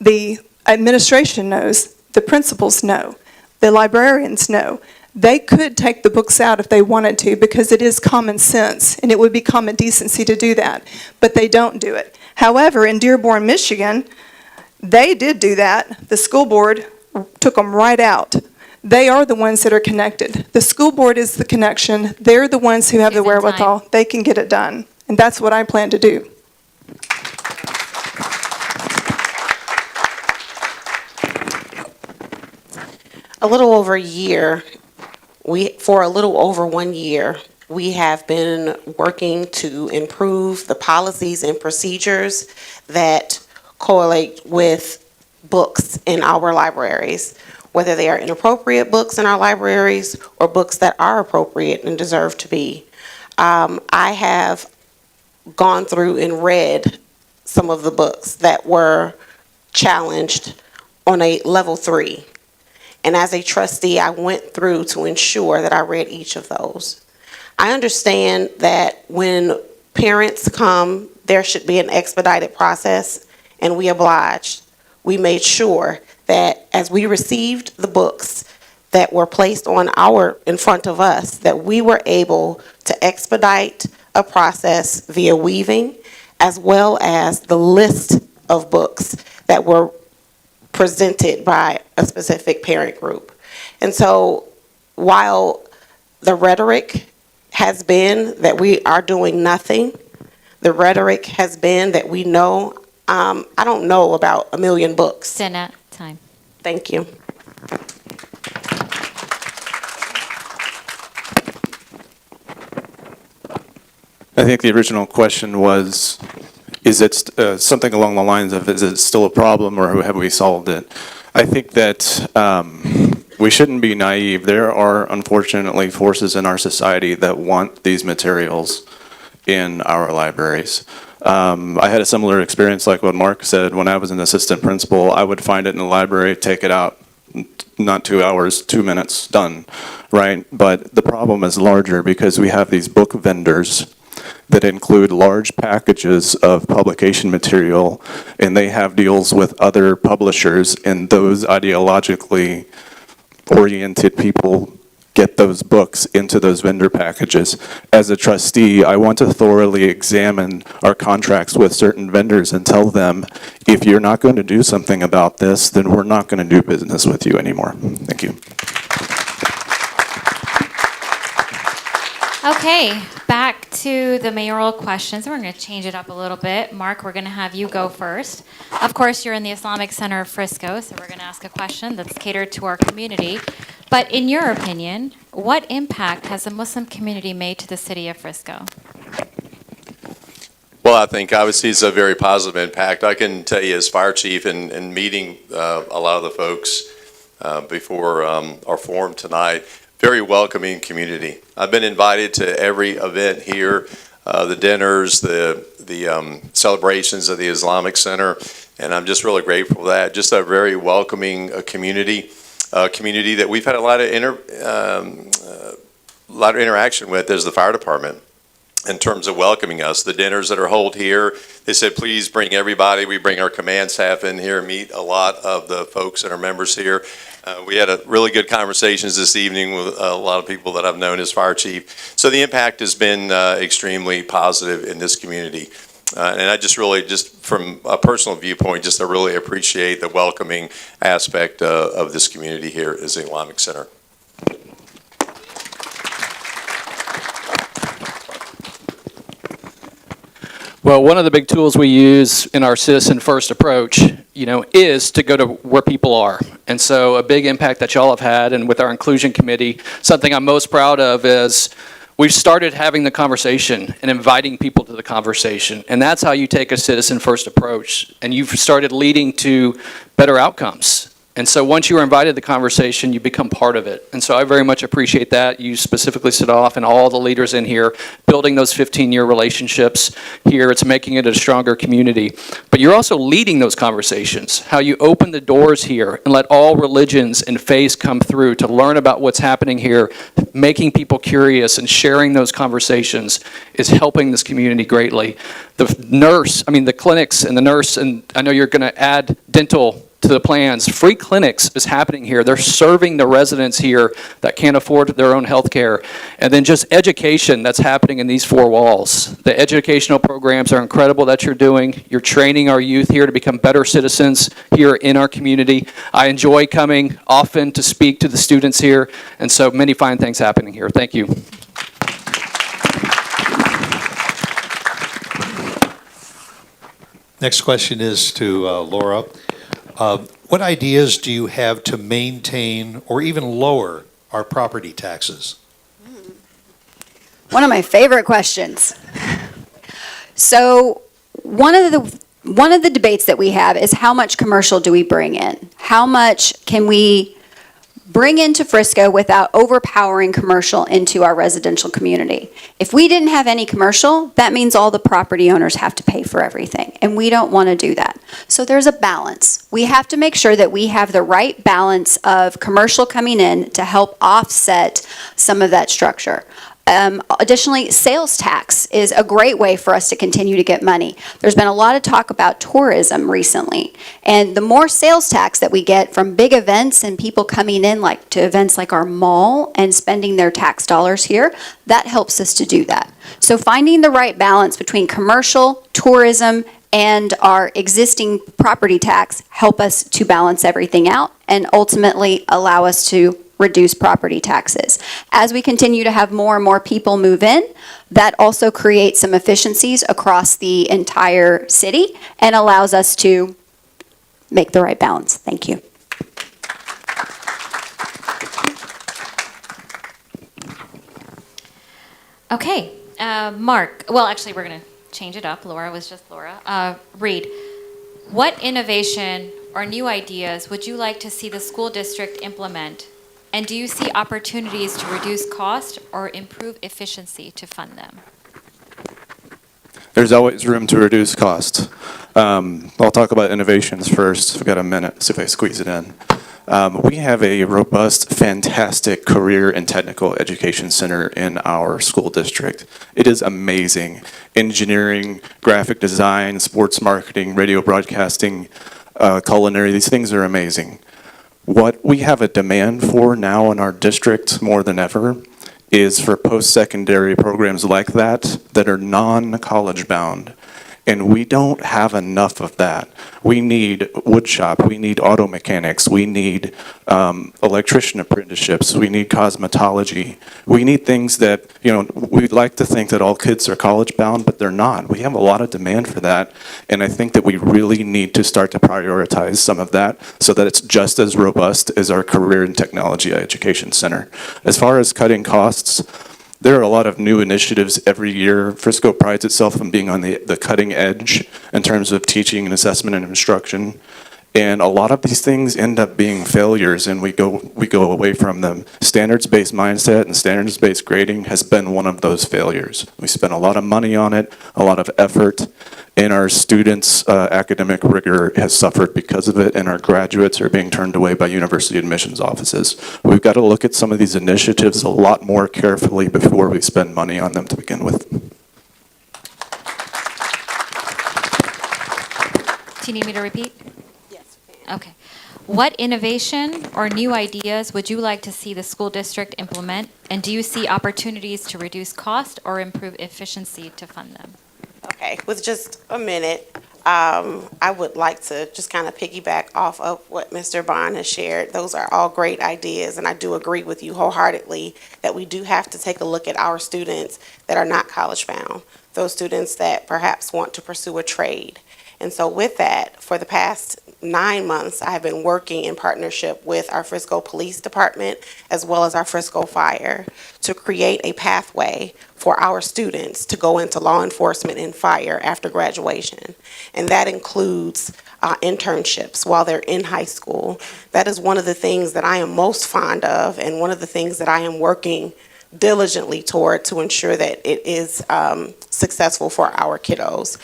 The administration knows, the principals know, the librarians know. They could take the books out if they wanted to, because it is common sense and it would be common decency to do that, but they don't do it. However, in Dearborn, Michigan, they did do that. The school board took them right out. They are the ones that are connected. The school board is the connection. They're the ones who have the wherewithal. They can get it done, and that's what I plan to do. For a little over 1 year, we have been working to improve the policies and procedures that correlate with books in our libraries, whether they are inappropriate books in our libraries or books that are appropriate and deserve to be. I have gone through and read some of the books that were challenged on a level 3. And as a trustee, I went through to ensure that I read each of those. I understand that when parents come, there should be an expedited process, and we obliged. We made sure that as we received the books that were placed in front of us, that we were able to expedite a process via weaving, as well as the list of books that were presented by a specific parent group. And so while the rhetoric has been that we are doing nothing, the rhetoric has been that we know, I don't know about 1 million books. Senate time. Thank you. I think the original question was, is it something along the lines of, is it still a problem or have we solved it? I think that we shouldn't be naive. There are unfortunately forces in our society that want these materials in our libraries. I had a similar experience like what Mark said. When I was an assistant principal, I would find it in the library, take it out, not 2 hours, 2 minutes, done, right? But the problem is larger because we have these book vendors that include large packages of publication material, and they have deals with other publishers, and those ideologically oriented people get those books into those vendor packages. As a trustee, I want to thoroughly examine our contracts with certain vendors and tell them, if you're not going to do something about this, then we're not going to do business with you anymore. Thank you. Okay, back to the mayoral questions. We're going to change it up a little bit. Mark, we're going to have you go first. Of course, you're in the Islamic Center of Frisco, so we're going to ask a question that's catered to our community. But in your opinion, what impact has the Muslim community made to the city of Frisco? Well, I think obviously it's a very positive impact. I can tell you as fire chief and meeting a lot of the folks before our forum tonight, very welcoming community. I've been invited to every event here, the dinners, the celebrations of the Islamic Center, and I'm just really grateful for that. Just a very welcoming community that we've had a lot of interaction with as the fire department in terms of welcoming us. The dinners that are held here, they said, please bring everybody. We bring our command staff in here, meet a lot of the folks that are members here. We had a really good conversations this evening with a lot of people that I've known as fire chief. So the impact has been extremely positive in this community. And I just really, just from a personal viewpoint, just I really appreciate the welcoming aspect of this community here at the Islamic Center. Well, one of the big tools we use in our citizen first approach, is to go to where people are. And so a big impact that y'all have had, and with our inclusion committee, something I'm most proud of is we've started having the conversation and inviting people to the conversation. And that's how you take a citizen first approach. And you've started leading to better outcomes. And so once you are invited to the conversation, you become part of it. And so I very much appreciate that. You specifically stood off, and all the leaders in here, building those 15-year relationships here. It's making it a stronger community. But you're also leading those conversations, how you open the doors here and let all religions and faiths come through to learn about what's happening here, making people curious and sharing those conversations is helping this community greatly. The clinics and the nurse, and I know you're going to add dental to the plans. Free clinics is happening here. They're serving the residents here that can't afford their own health care. And then just education that's happening in these four walls. The educational programs are incredible that you're doing. You're training our youth here to become better citizens here in our community. I enjoy coming often to speak to the students here, and so many fine things happening here. Thank you. Next question is to Laura. What ideas do you have to maintain or even lower our property taxes? One of my favorite questions. So one of the debates that we have is how much commercial do we bring in? How much can we bring into Frisco without overpowering commercial into our residential community? If we didn't have any commercial, that means all the property owners have to pay for everything, and we don't want to do that. So there's a balance. We have to make sure that we have the right balance of commercial coming in to help offset some of that structure. Additionally, sales tax is a great way for us to continue to get money. There's been a lot of talk about tourism recently, and the more sales tax that we get from big events and people coming in to events like our mall and spending their tax dollars here, that helps us to do that. So finding the right balance between commercial, tourism, and our existing property tax help us to balance everything out and ultimately allow us to reduce property taxes. As we continue to have more and more people move in, that also creates some efficiencies across the entire city and allows us to make the right balance. Thank you. Okay, Mark. Well, actually, we're going to change it up. Laura was just Laura. Reed, what innovation or new ideas would you like to see the school district implement? And do you see opportunities to reduce cost or improve efficiency to fund them? There's always room to reduce costs. I'll talk about innovations first. I've got a minute, see if I squeeze it in. We have a robust, fantastic career and technical education center in our school district. It is amazing. Engineering, graphic design, sports marketing, radio broadcasting, culinary, these things are amazing. What we have a demand for now in our district more than ever is for post-secondary programs like that are non-college bound. And we don't have enough of that. We need wood shop, we need auto mechanics, we need electrician apprenticeships, we need cosmetology. We need things that, we'd like to think that all kids are college bound, but they're not. We have a lot of demand for that. And I think that we really need to start to prioritize some of that so that it's just as robust as our Career and Technology Education Center. As far as cutting costs, there are a lot of new initiatives every year. Frisco prides itself on being on the cutting edge in terms of teaching and assessment and instruction. And a lot of these things end up being failures, and we go away from them. Standards-based mindset and standards-based grading has been one of those failures. We spent a lot of money on it, a lot of effort, and our students' academic rigor has suffered because of it, and our graduates are being turned away by university admissions offices. We've got to look at some of these initiatives a lot more carefully before we spend money on them to begin with. Do you need me to repeat? Yes. Okay. What innovation or new ideas would you like to see the school district implement? And do you see opportunities to reduce cost or improve efficiency to fund them? Okay, with just a minute, I would like to just kind of piggyback off of what Mr. Bond has shared. Those are all great ideas, and I do agree with you wholeheartedly that we do have to take a look at our students that are not college bound, those students that perhaps want to pursue a trade. And so with that, for the past 9 months, I have been working in partnership with our Frisco Police Department as well as our Frisco Fire to create a pathway for our students to go into law enforcement and fire after graduation. And that includes internships while they're in high school. That is one of the things that I am most fond of, and one of the things that I am working diligently toward to ensure that it is successful for our kiddos.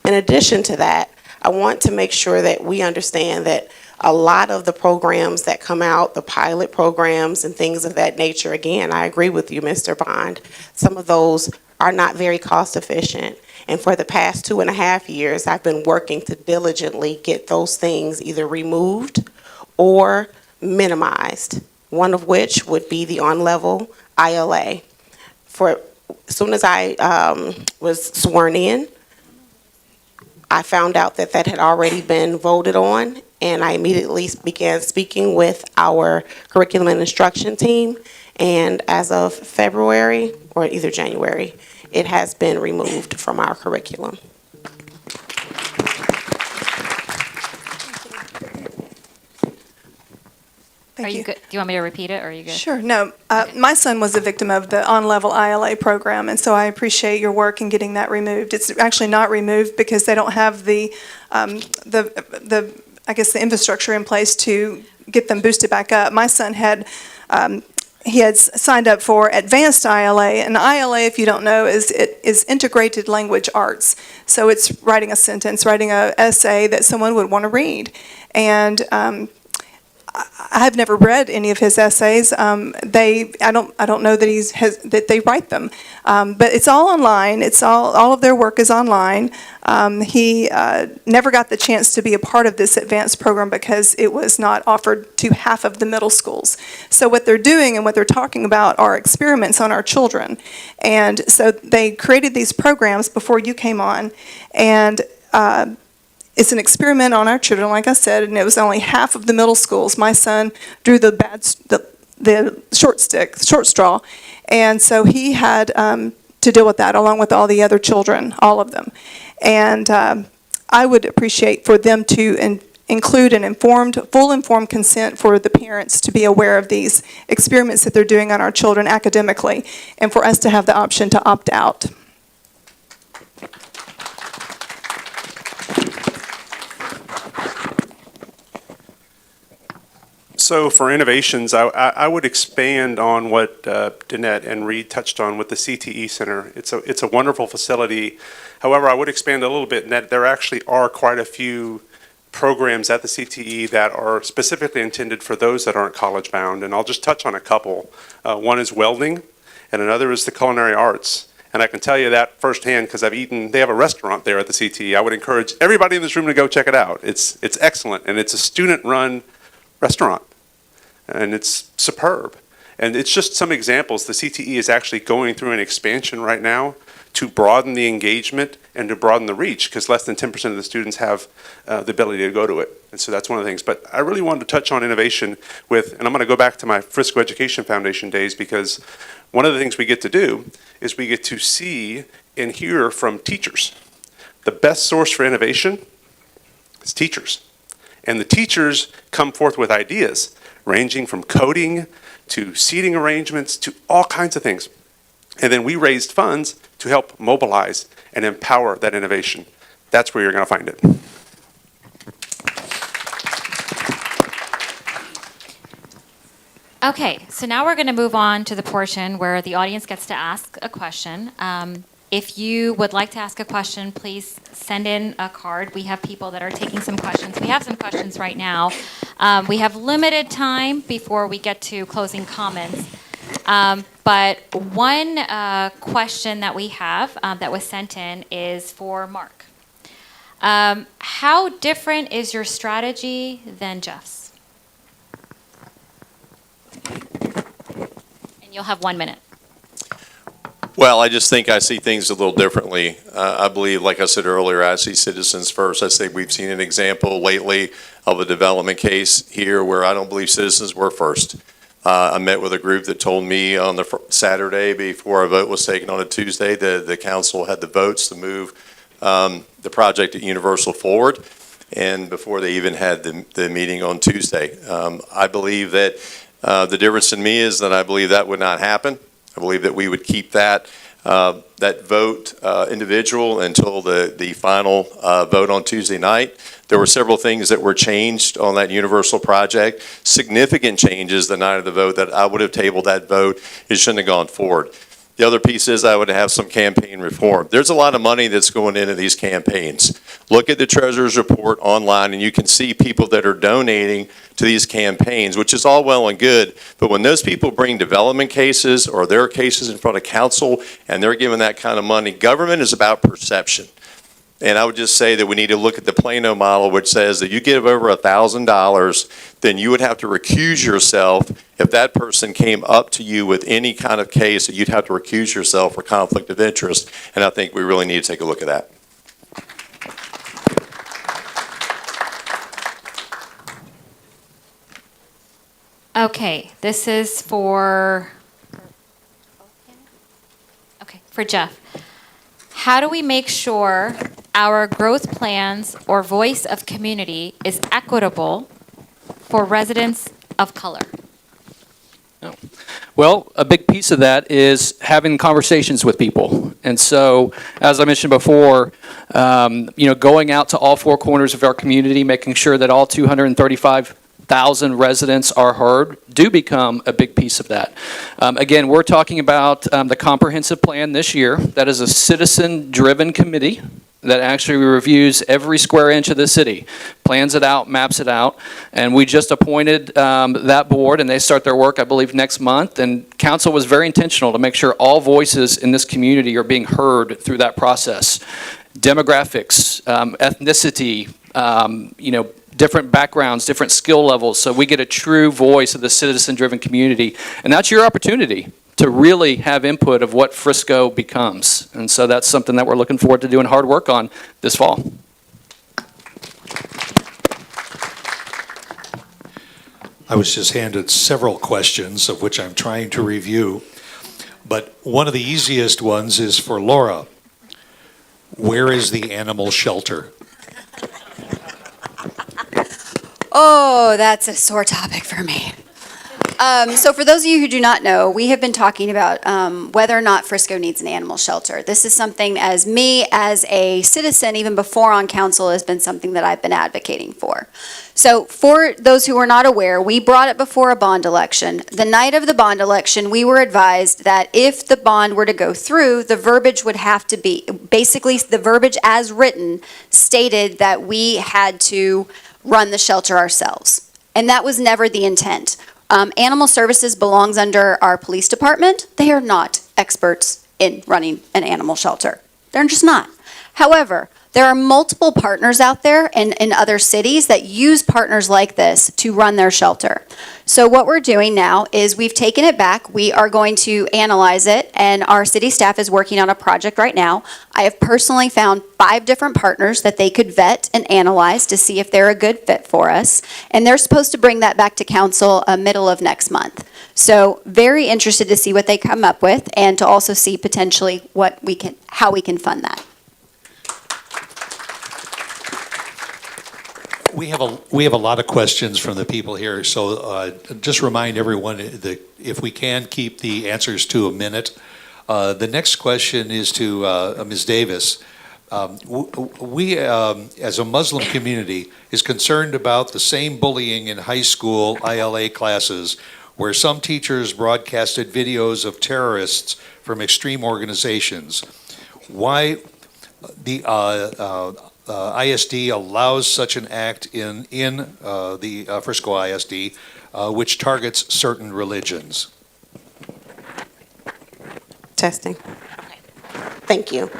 In addition to that, I want to make sure that we understand that a lot of the programs that come out, the pilot programs and things of that nature, again, I agree with you, Mr. Bond, some of those are not very cost efficient. And for the past 2.5 years, I've been working to diligently get those things either removed or minimized, one of which would be the on-level ILA. As soon as I was sworn in, I found out that that had already been voted on, and I immediately began speaking with our curriculum and instruction team, and as of February, or either January, it has been removed from our curriculum. Are you good? Do you want me to repeat it, or are you good? Sure. No, my son was a victim of the on-level ILA program, and so I appreciate your work in getting that removed. It's actually not removed because they don't have the I guess the infrastructure in place to get them boosted back up. My son had he had signed up for advanced ILA, and ILA, if you don't know, is integrated language arts. So it's writing a sentence, writing an essay that someone would want to read, and I've never read any of his essays. I don't know that that they write them, but it's all online. It's all of their work is online. He never got the chance to be a part of this advanced program because it was not offered to half of the middle schools. So what they're doing and what they're talking about are experiments on our children, and so they created these programs before you came on, and it's an experiment on our children, like I said, and it was only half of the middle schools. My son drew the short straw, and so he had to deal with that along with all the other children, all of them. And I would appreciate for them to include an full informed consent for the parents to be aware of these experiments that they're doing on our children academically, and for us to have the option to opt out. Also, for innovations, I would expand on what Danette and Reed touched on with the CTE Center. It's a wonderful facility. However, I would expand a little bit in that there actually are quite a few programs at the CTE that are specifically intended for those that aren't college-bound, and I'll just touch on a couple. One is welding, and another is the culinary arts. And I can tell you that firsthand because I've eaten, they have a restaurant there at the CTE. I would encourage everybody in this room to go check it out. It's excellent, and it's a student-run restaurant, and it's superb. And it's just some examples. The CTE is actually going through an expansion right now to broaden the engagement and to broaden the reach, because less than 10% of the students have the ability to go to it. And so that's one of the things. But I really wanted to touch on innovation with, and I'm going to go back to my Frisco Education Foundation days, because one of the things we get to do is we get to see and hear from teachers. The best source for innovation is teachers. And the teachers come forth with ideas, ranging from coding to seating arrangements to all kinds of things. And then we raised funds to help mobilize and empower that innovation. That's where you're going to find it. Okay, so now we're going to move on to the portion where the audience gets to ask a question. If you would like to ask a question, please send in a card. We have people that are taking some questions. We have some questions right now. We have limited time before we get to closing comments. But one question that we have that was sent in is for Mark. How different is your strategy than Jeff's? And you'll have 1 minute. Well, I just think I see things a little differently. I believe, like I said earlier, I see citizens first. I say we've seen an example lately of a development case here where I don't believe citizens were first. I met with a group that told me on the Saturday before a vote was taken on a Tuesday that the council had the votes to move the project at Universal forward, and before they even had the meeting on Tuesday. I believe that the difference in me is that I believe that would not happen. I believe that we would keep that vote individual until the final vote on Tuesday night. There were several things that were changed on that Universal project, significant changes the night of the vote that I would have tabled that vote. It shouldn't have gone forward. The other piece is I would have some campaign reform. There's a lot of money that's going into these campaigns. Look at the Treasurer's report online and you can see people that are donating to these campaigns, which is all well and good. But when those people bring development cases or their cases in front of council and they're given that kind of money, government is about perception. And I would just say that we need to look at the Plano model, which says that you give over $1,000, then you would have to recuse yourself. If that person came up to you with any kind of case, that you'd have to recuse yourself for conflict of interest. And I think we really need to take a look at that. Okay, this is for Jeff. How do we make sure our growth plans or voice of community is equitable for residents of color? Well, a big piece of that is having conversations with people. And so, as I mentioned before, going out to all four corners of our community, making sure that all 235,000 residents are heard, do become a big piece of that. Again, we're talking about the comprehensive plan this year. That is a citizen-driven committee that actually reviews every square inch of the city, plans it out, maps it out, and we just appointed that board, and they start their work, I believe, next month, and council was very intentional to make sure all voices in this community are being heard through that process. Demographics, ethnicity, different backgrounds, different skill levels, so we get a true voice of the citizen-driven community, and that's your opportunity to really have input of what Frisco becomes. And so that's something that we're looking forward to doing hard work on this fall. I was just handed several questions, of which I'm trying to review. But one of the easiest ones is for Laura. Where is the animal shelter? Oh, that's a sore topic for me. So for those of you who do not know, we have been talking about whether or not Frisco needs an animal shelter. This is something as a citizen, even before on council, has been something that I've been advocating for. So for those who are not aware, we brought it before a bond election. The night of the bond election, we were advised that if the bond were to go through, the verbiage would have to be, basically the verbiage as written stated that we had to run the shelter ourselves. And that was never the intent. Animal services belongs under our police department. They are not experts in running an animal shelter. They're just not. However, there are multiple partners out there in other cities that use partners like this to run their shelter. So what we're doing now is we've taken it back. We are going to analyze it, and our city staff is working on a project right now. I have personally found 5 different partners that they could vet and analyze to see if they're a good fit for us. And they're supposed to bring that back to council middle of next month. So very interested to see what they come up with and to also see potentially how we can fund that. We have a lot of questions from the people here, so just remind everyone that if we can keep the answers to a minute. The next question is to Ms. Davis. We, as a Muslim community, is concerned about the same bullying in high school ILA classes, where some teachers broadcasted videos of terrorists from extreme organizations. Why the ISD allows such an act in the Frisco ISD, which targets certain religions? Testing. Thank you.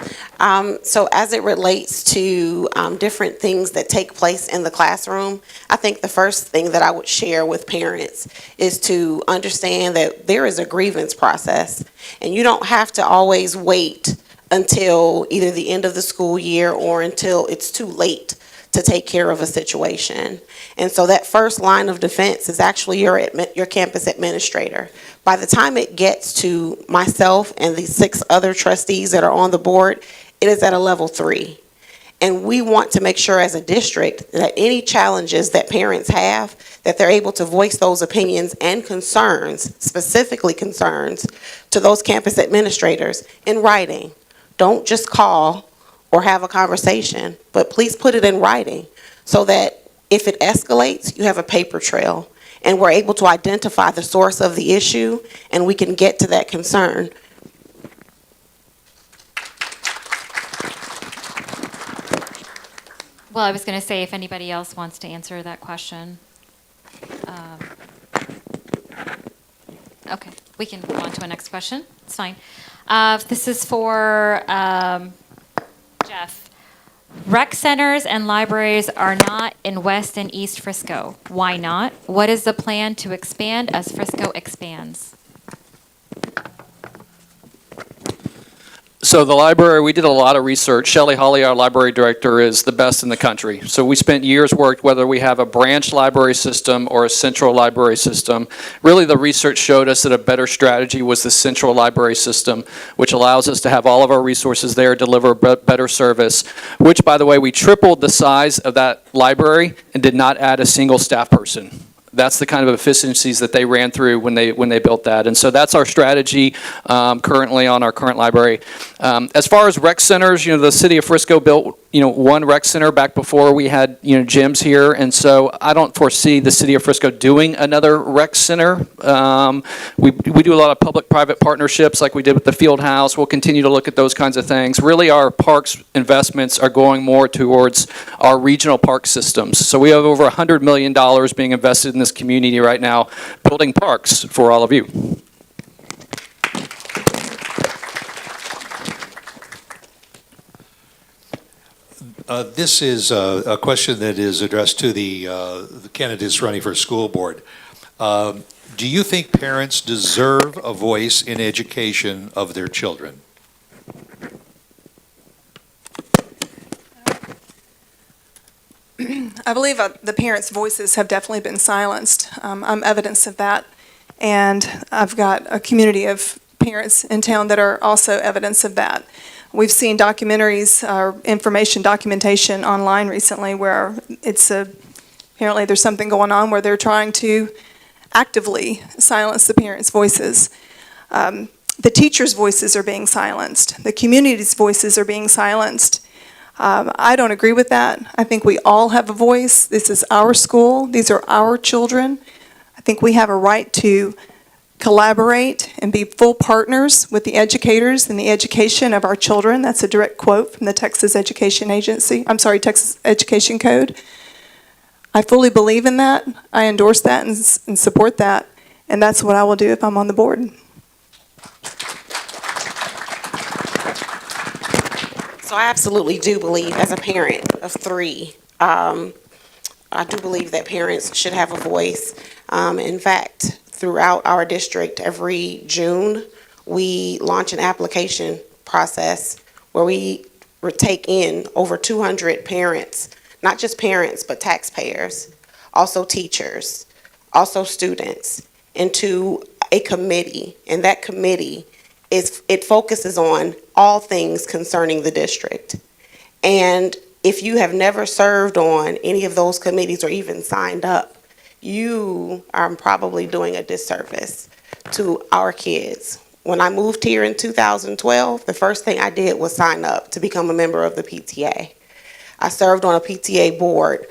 So as it relates to different things that take place in the classroom, I think the first thing that I would share with parents is to understand that there is a grievance process, and you don't have to always wait until either the end of the school year or until it's too late to take care of a situation. And so that first line of defense is actually your campus administrator. By the time it gets to myself and the 6 other trustees that are on the board, it is at a level 3. And we want to make sure as a district that any challenges that parents have, that they're able to voice those opinions and concerns, specifically concerns, to those campus administrators in writing. Don't just call or have a conversation, but please put it in writing so that if it escalates, you have a paper trail and we're able to identify the source of the issue and we can get to that concern. Well, I was going to say if anybody else wants to answer that question. Okay, we can move on to a next question. It's fine. This is for Jeff. Rec centers and libraries are not in West and East Frisco. Why not? What is the plan to expand as Frisco expands? So the library, we did a lot of research. Shelley Hawley, our library director, is the best in the country. So we spent years worked whether we have a branch library system or a central library system. Really, the research showed us that a better strategy was the central library system, which allows us to have all of our resources there, deliver better service, which, by the way, we tripled the size of that library and did not add a single staff person. That's the kind of efficiencies that they ran through when they built that. And so that's our strategy currently on our current library. As far as rec centers, the city of Frisco built, one rec center back before we had, gyms here. And so I don't foresee the city of Frisco doing another rec center. We do a lot of public-private partnerships like we did with the field house. We'll continue to look at those kinds of things. Really, our parks investments are going more towards our regional park systems. So we have over $100 million being invested in this community right now, building parks for all of you. This is a question that is addressed to the candidates running for school board. Do you think parents deserve a voice in education of their children? I believe the parents' voices have definitely been silenced. I'm evidence of that. And I've got a community of parents in town that are also evidence of that. We've seen documentaries or information documentation online recently where apparently there's something going on where they're trying to actively silence the parents' voices. The teachers' voices are being silenced. The community's voices are being silenced. I don't agree with that. I think we all have a voice. This is our school. These are our children. I think we have a right to collaborate and be full partners with the educators in the education of our children. That's a direct quote from the Texas Education Code. I fully believe in that. I endorse that and support that. And that's what I will do if I'm on the board. So I absolutely do believe, as a parent of three, I do believe that parents should have a voice. In fact, throughout our district, every June, we launch an application process where we take in over 200 parents, not just parents, but taxpayers, also teachers, also students, into a committee. And that committee it focuses on all things concerning the district. And if you have never served on any of those committees or even signed up, you are probably doing a disservice to our kids. When I moved here in 2012, the first thing I did was sign up to become a member of the PTA. I served on a PTA board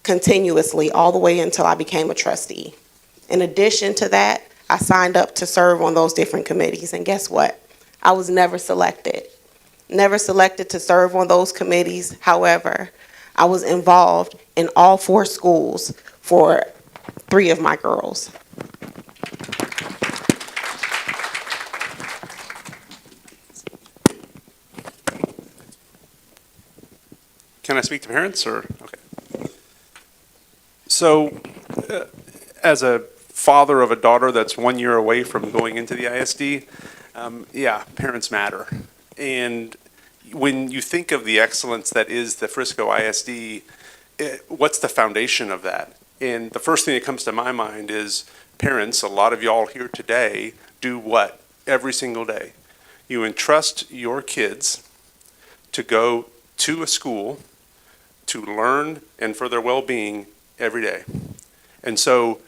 continuously all the way until I became a trustee. In addition to that, I signed up to serve on those different committees, and guess what? I was never selected. Never selected to serve on those committees. However, I was involved in all 4 schools for 3 of my girls. Can I speak to parents, or? Okay. So, as a father of a daughter that's 1 year away from going into the ISD, yeah, parents matter. And when you think of the excellence that is the Frisco ISD, what's the foundation of that? And the first thing that comes to my mind is parents. A lot of y'all here today do what every single day? You entrust your kids to go to a school to learn and for their well-being every day. And so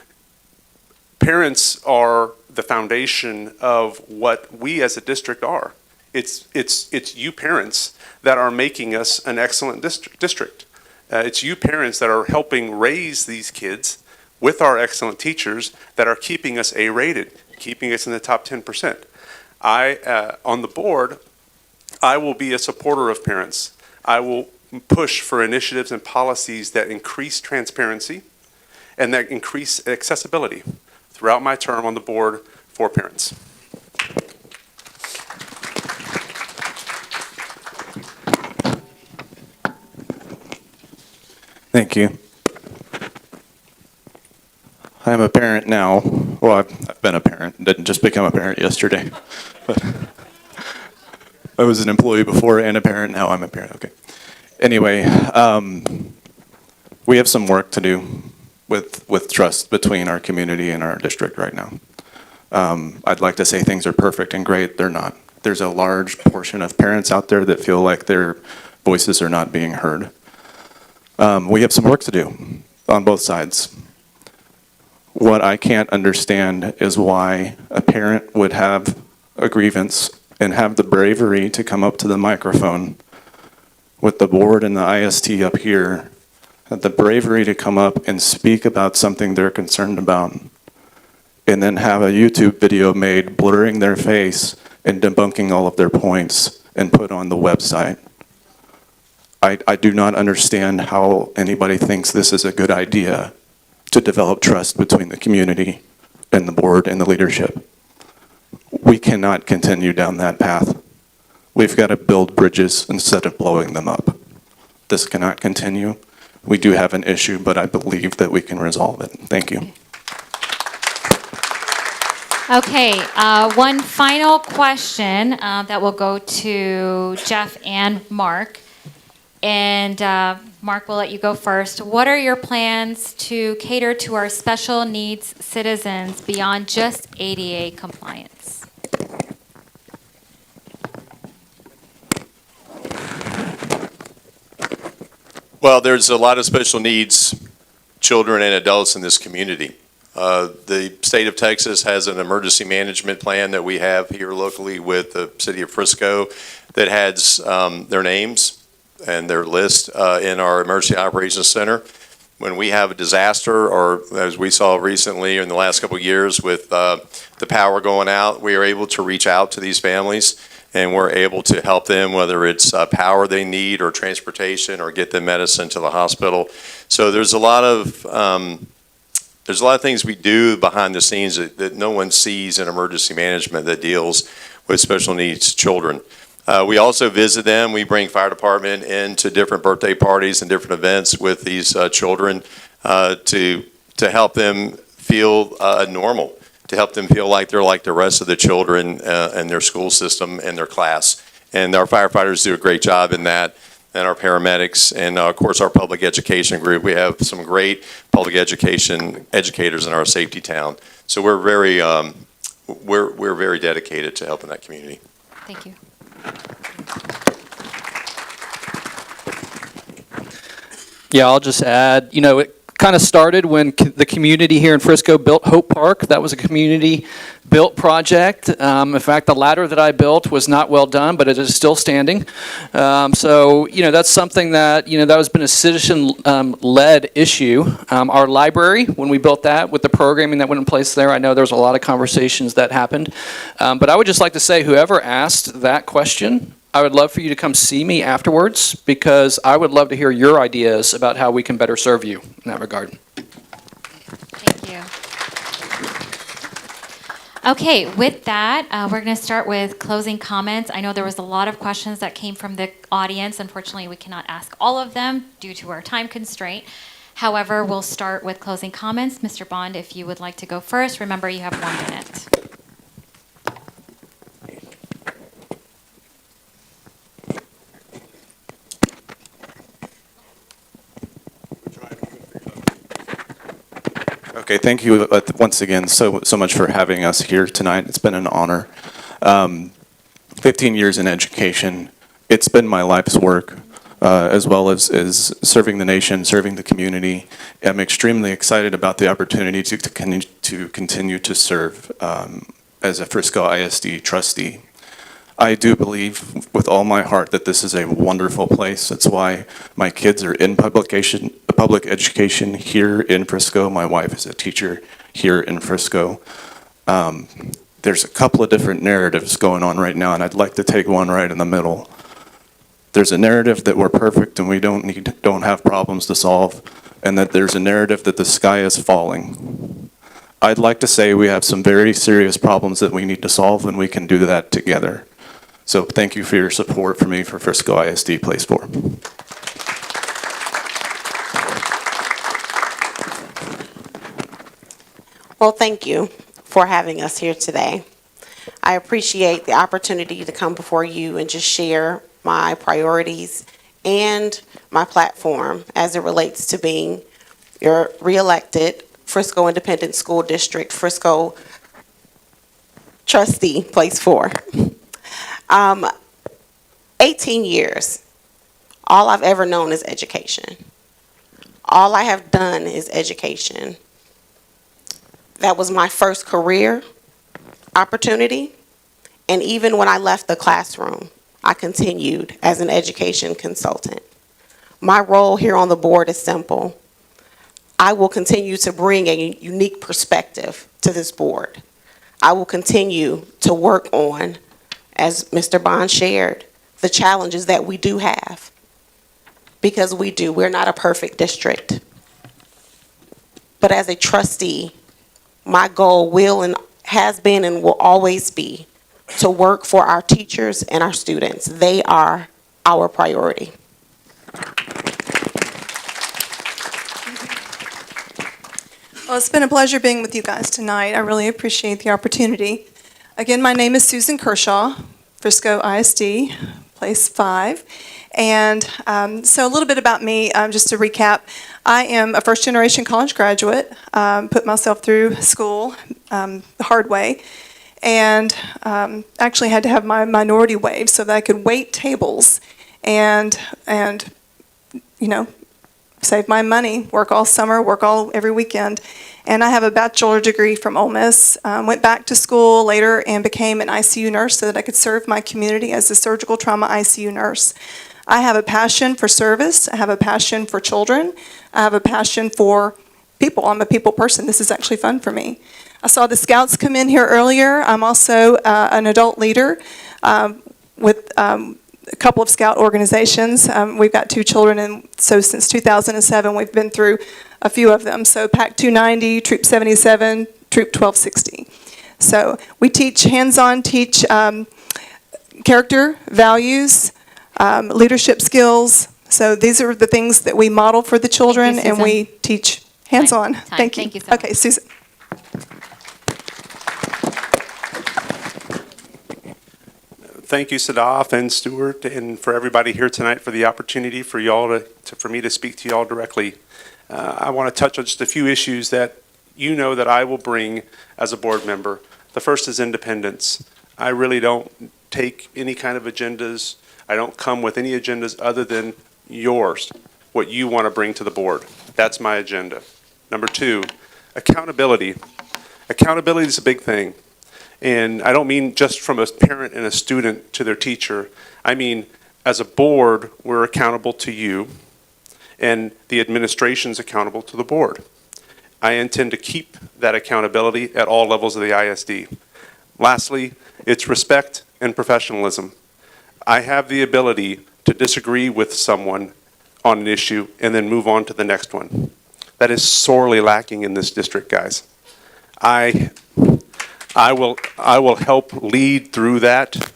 parents are the foundation of what we as a district are. It's you parents that are making us an excellent district. It's you parents that are helping raise these kids with our excellent teachers that are keeping us A-rated, keeping us in the top 10%. On the board, I will be a supporter of parents. I will push for initiatives and policies that increase transparency and that increase accessibility throughout my term on the board for parents. Thank you. I'm a parent now. Well, I've been a parent. Didn't just become a parent yesterday. But I was an employee before and a parent. Now I'm a parent. Okay. Anyway, we have some work to do with trust between our community and our district right now. I'd like to say things are perfect and great. They're not. There's a large portion of parents out there that feel like their voices are not being heard. We have some work to do on both sides. What I can't understand is why a parent would have a grievance and have the bravery to come up to the microphone with the board and the IST up here, the bravery to come up and speak about something they're concerned about, and then have a YouTube video made blurring their face and debunking all of their points and put on the website. I do not understand how anybody thinks this is a good idea to develop trust between the community and the board and the leadership. We cannot continue down that path. We've got to build bridges instead of blowing them up. This cannot continue. We do have an issue, but I believe that we can resolve it. Thank you. Okay, one final question that will go to Jeff and Mark. And Mark, we'll let you go first. What are your plans to cater to our special needs citizens beyond just ADA compliance? Well, there's a lot of special needs children and adults in this community. The state of Texas has an emergency management plan that we have here locally with the city of Frisco that has their names and their list in our emergency operations center. When we have a disaster, or as we saw recently in the last couple of years with the power going out, we are able to reach out to these families and we're able to help them, whether it's power they need or transportation or get them medicine to the hospital. So there's a lot of things we do behind the scenes that no one sees in emergency management that deals with special needs children. We also visit them. We bring fire department into different birthday parties and different events with these children to help them feel normal, to help them feel like they're like the rest of the children in their school system and their class. And our firefighters do a great job in that, and our paramedics, and of course our public education group. We have some great public education educators in our safety town. So we're very dedicated to helping that community. Thank you. Yeah, I'll just add, it kind of started when the community here in Frisco built Hope Park. That was a community-built project. In fact, the ladder that I built was not well done, but it is still standing. So, that's something that, that has been a citizen-led issue. Our library, when we built that with the programming that went in place there, I know there was a lot of conversations that happened. But I would just like to say, whoever asked that question, I would love for you to come see me afterwards, because I would love to hear your ideas about how we can better serve you in that regard. Thank you. Okay, with that, we're going to start with closing comments. I know there was a lot of questions that came from the audience. Unfortunately, we cannot ask all of them due to our time constraint. However, we'll start with closing comments. Mr. Bond, if you would like to go first, remember you have 1 minute. Okay, thank you once again so much for having us here tonight. It's been an honor. 15 years in education. It's been my life's work, as well as serving the nation, serving the community. I'm extremely excited about the opportunity to continue to serve as a Frisco ISD trustee. I do believe with all my heart that this is a wonderful place. That's why my kids are in public education here in Frisco. My wife is a teacher here in Frisco. There's a couple of different narratives going on right now, and I'd like to take one right in the middle. There's a narrative that we're perfect and we don't have problems to solve, and that there's a narrative that the sky is falling. I'd like to say we have some very serious problems that we need to solve, and we can do that together. So thank you for your support for me for Frisco ISD Place 4. Well, thank you for having us here today. I appreciate the opportunity to come before you and just share my priorities and my platform as it relates to being your re-elected Frisco Independent School District, Frisco trustee, Place 4. 18 years, all I've ever known is education. All I have done is education. That was my first career opportunity, and even when I left the classroom, I continued as an education consultant. My role here on the board is simple. I will continue to bring a unique perspective to this board. I will continue to work on, as Mr. Bond shared, the challenges that we do have. Because we're not a perfect district. But as a trustee, my goal will and has been and will always be to work for our teachers and our students. They are our priority. Well, it's been a pleasure being with you guys tonight. I really appreciate the opportunity. Again, my name is Susan Kershaw, Frisco ISD, Place 5. And so a little bit about me, just to recap. I am a first-generation college graduate, put myself through school the hard way, and actually had to have my minority waived so that I could wait tables and save my money, work all summer, work every weekend. And I have a bachelor degree from Ole Miss. Went back to school later and became an ICU nurse so that I could serve my community as a surgical trauma ICU nurse. I have a passion for service. I have a passion for children. I have a passion for people. I'm a people person. This is actually fun for me. I saw the scouts come in here earlier. I'm also an adult leader with a couple of scout organizations. We've got 2 children, and so since 2007, we've been through a few of them. So PAC 290, Troop 77, Troop 1260. So we teach hands-on, teach character, values, leadership skills. So these are the things that we model for the children, Thank you, and Susan. we teach hands-on. Time. Thank you. Thank you so Okay, Susan. Thank you, Sadaf and Stuart, and for everybody here tonight for the opportunity for y'all for me to speak to y'all directly. I want to touch on just a few issues that you know that I will bring as a board member. The first is independence. I really don't take any kind of agendas. I don't come with any agendas other than yours, what you want to bring to the board. That's my agenda. Number 2, accountability. Accountability is a big thing. And I don't mean just from a parent and a student to their teacher. I mean, as a board, we're accountable to you, and the administration's accountable to the board. I intend to keep that accountability at all levels of the ISD. Lastly, it's respect and professionalism. I have the ability to disagree with someone on an issue and then move on to the next one. That is sorely lacking in this district, guys. I will help lead through that,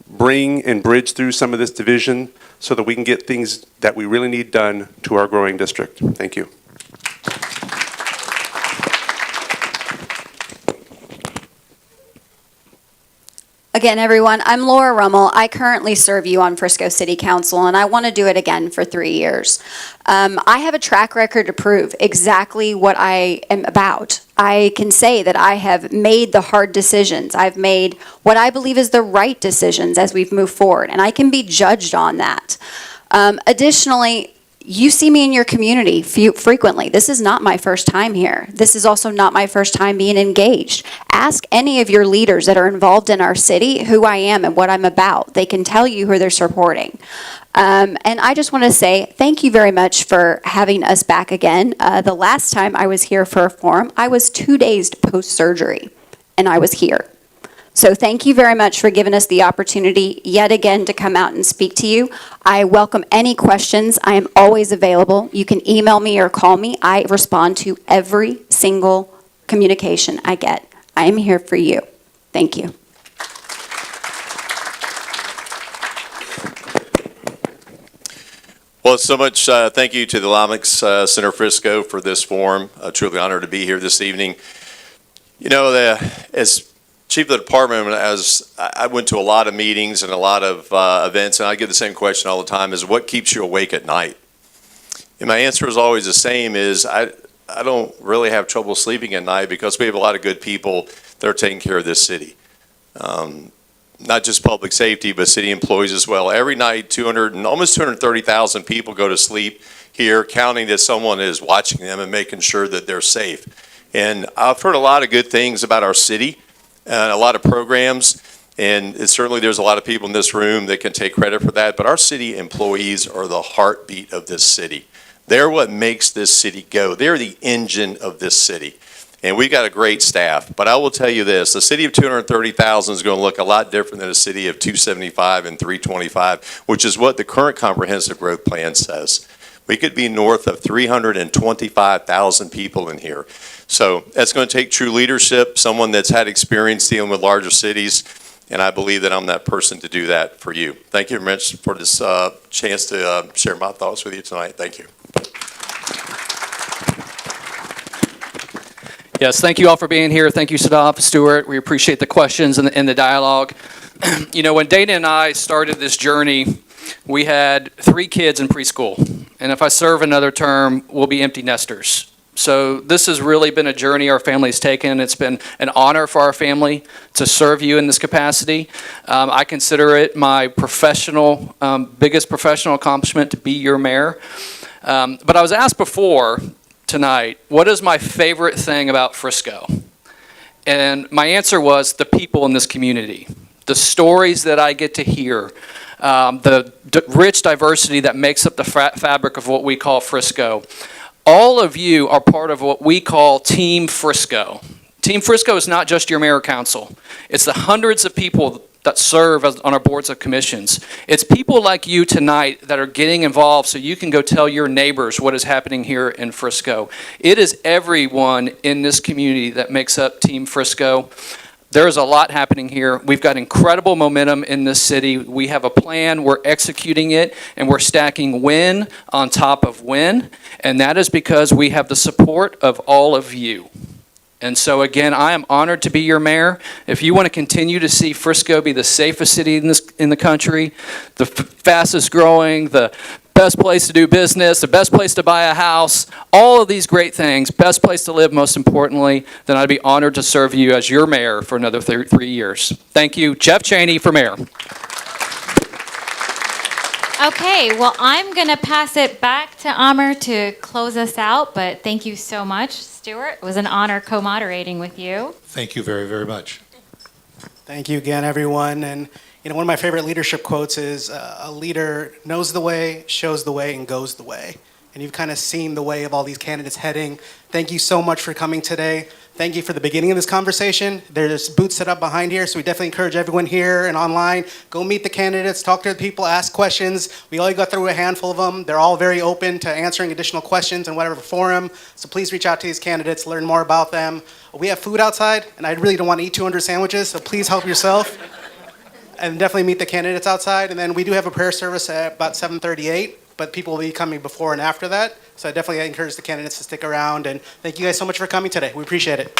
bring and bridge through some of this division so that we can get things that we really need done to our growing district. Thank you. Again, everyone, I'm Laura Rummel. I currently serve you on Frisco City Council, and I want to do it again for 3 years. I have a track record to prove exactly what I am about. I can say that I have made the hard decisions. I've made what I believe is the right decisions as we've moved forward, and I can be judged on that. Additionally, you see me in your community frequently. This is not my first time here. This is also not my first time being engaged. Ask any of your leaders that are involved in our city who I am and what I'm about. They can tell you who they're supporting. And I just want to say thank you very much for having us back again. The last time I was here for a forum, I was 2 days post-surgery, and I was here. So thank you very much for giving us the opportunity yet again to come out and speak to you. I welcome any questions. I am always available. You can email me or call me. I respond to every single communication I get. I am here for you. Thank you. Well, so much thank you to the Lomax Center Frisco for this forum. Truly honored to be here this evening. You know, as Chief of the department, as I went to a lot of meetings and a lot of events, and I get the same question all the time, is what keeps you awake at night? And my answer is always the same, is I don't really have trouble sleeping at night because we have a lot of good people that are taking care of this city. Not just public safety, but city employees as well. Every night, almost 230,000 people go to sleep here, counting that someone is watching them and making sure that they're safe. And I've heard a lot of good things about our city, and a lot of programs, and certainly there's a lot of people in this room that can take credit for that, but our city employees are the heartbeat of this city. They're what makes this city go. They're the engine of this city. And we've got a great staff, but I will tell you this, the city of 230,000 is going to look a lot different than a city of 275 and 325, which is what the current comprehensive growth plan says. We could be north of 325,000 people in here. So that's going to take true leadership, someone that's had experience dealing with larger cities, and I believe that I'm that person to do that for you. Thank you very much for this chance to share my thoughts with you tonight. Thank you. Yes, thank you all for being here. Thank you, Sadaf, Stuart. We appreciate the questions and the dialogue. You know, when Dana and I started this journey, we had 3 kids in preschool. And if I serve another term, we'll be empty nesters. So this has really been a journey our family's taken. It's been an honor for our family to serve you in this capacity. I consider it my biggest professional accomplishment to be your mayor. But I was asked before tonight, what is my favorite thing about Frisco? And my answer was the people in this community, the stories that I get to hear, the rich diversity that makes up the fabric of what we call Frisco. All of you are part of what we call Team Frisco. Team Frisco is not just your mayor council. It's the hundreds of people that serve on our boards of commissions. It's people like you tonight that are getting involved so you can go tell your neighbors what is happening here in Frisco. It is everyone in this community that makes up Team Frisco. There's a lot happening here. We've got incredible momentum in this city. We have a plan, we're executing it, and we're stacking win on top of win. And that is because we have the support of all of you. And so again, I am honored to be your mayor. If you want to continue to see Frisco be the safest city in the country, the fastest growing, the best place to do business, the best place to buy a house, all of these great things, best place to live most importantly, then I'd be honored to serve you as your mayor for another 3 years. Thank you. Jeff Cheney for mayor. Okay, well, I'm going to pass it back to Amr to close us out, but thank you so much, Stuart. It was an honor co-moderating with you. Thank you very, very much. Thank you again, everyone. And one of my favorite leadership quotes is, a leader knows the way, shows the way, and goes the way. And you've kind of seen the way of all these candidates heading. Thank you so much for coming today. Thank you for the beginning of this conversation. There's booths set up behind here, so we definitely encourage everyone here and online, go meet the candidates, talk to the people, ask questions. We only got through a handful of them. They're all very open to answering additional questions in whatever forum. So please reach out to these candidates, learn more about them. We have food outside, and I really don't want to eat 200 sandwiches, so please help yourself. And definitely meet the candidates outside. And then we do have a prayer service at about 7:38, but people will be coming before and after that. So I definitely encourage the candidates to stick around. And thank you guys so much for coming today. We appreciate it.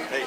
Hey.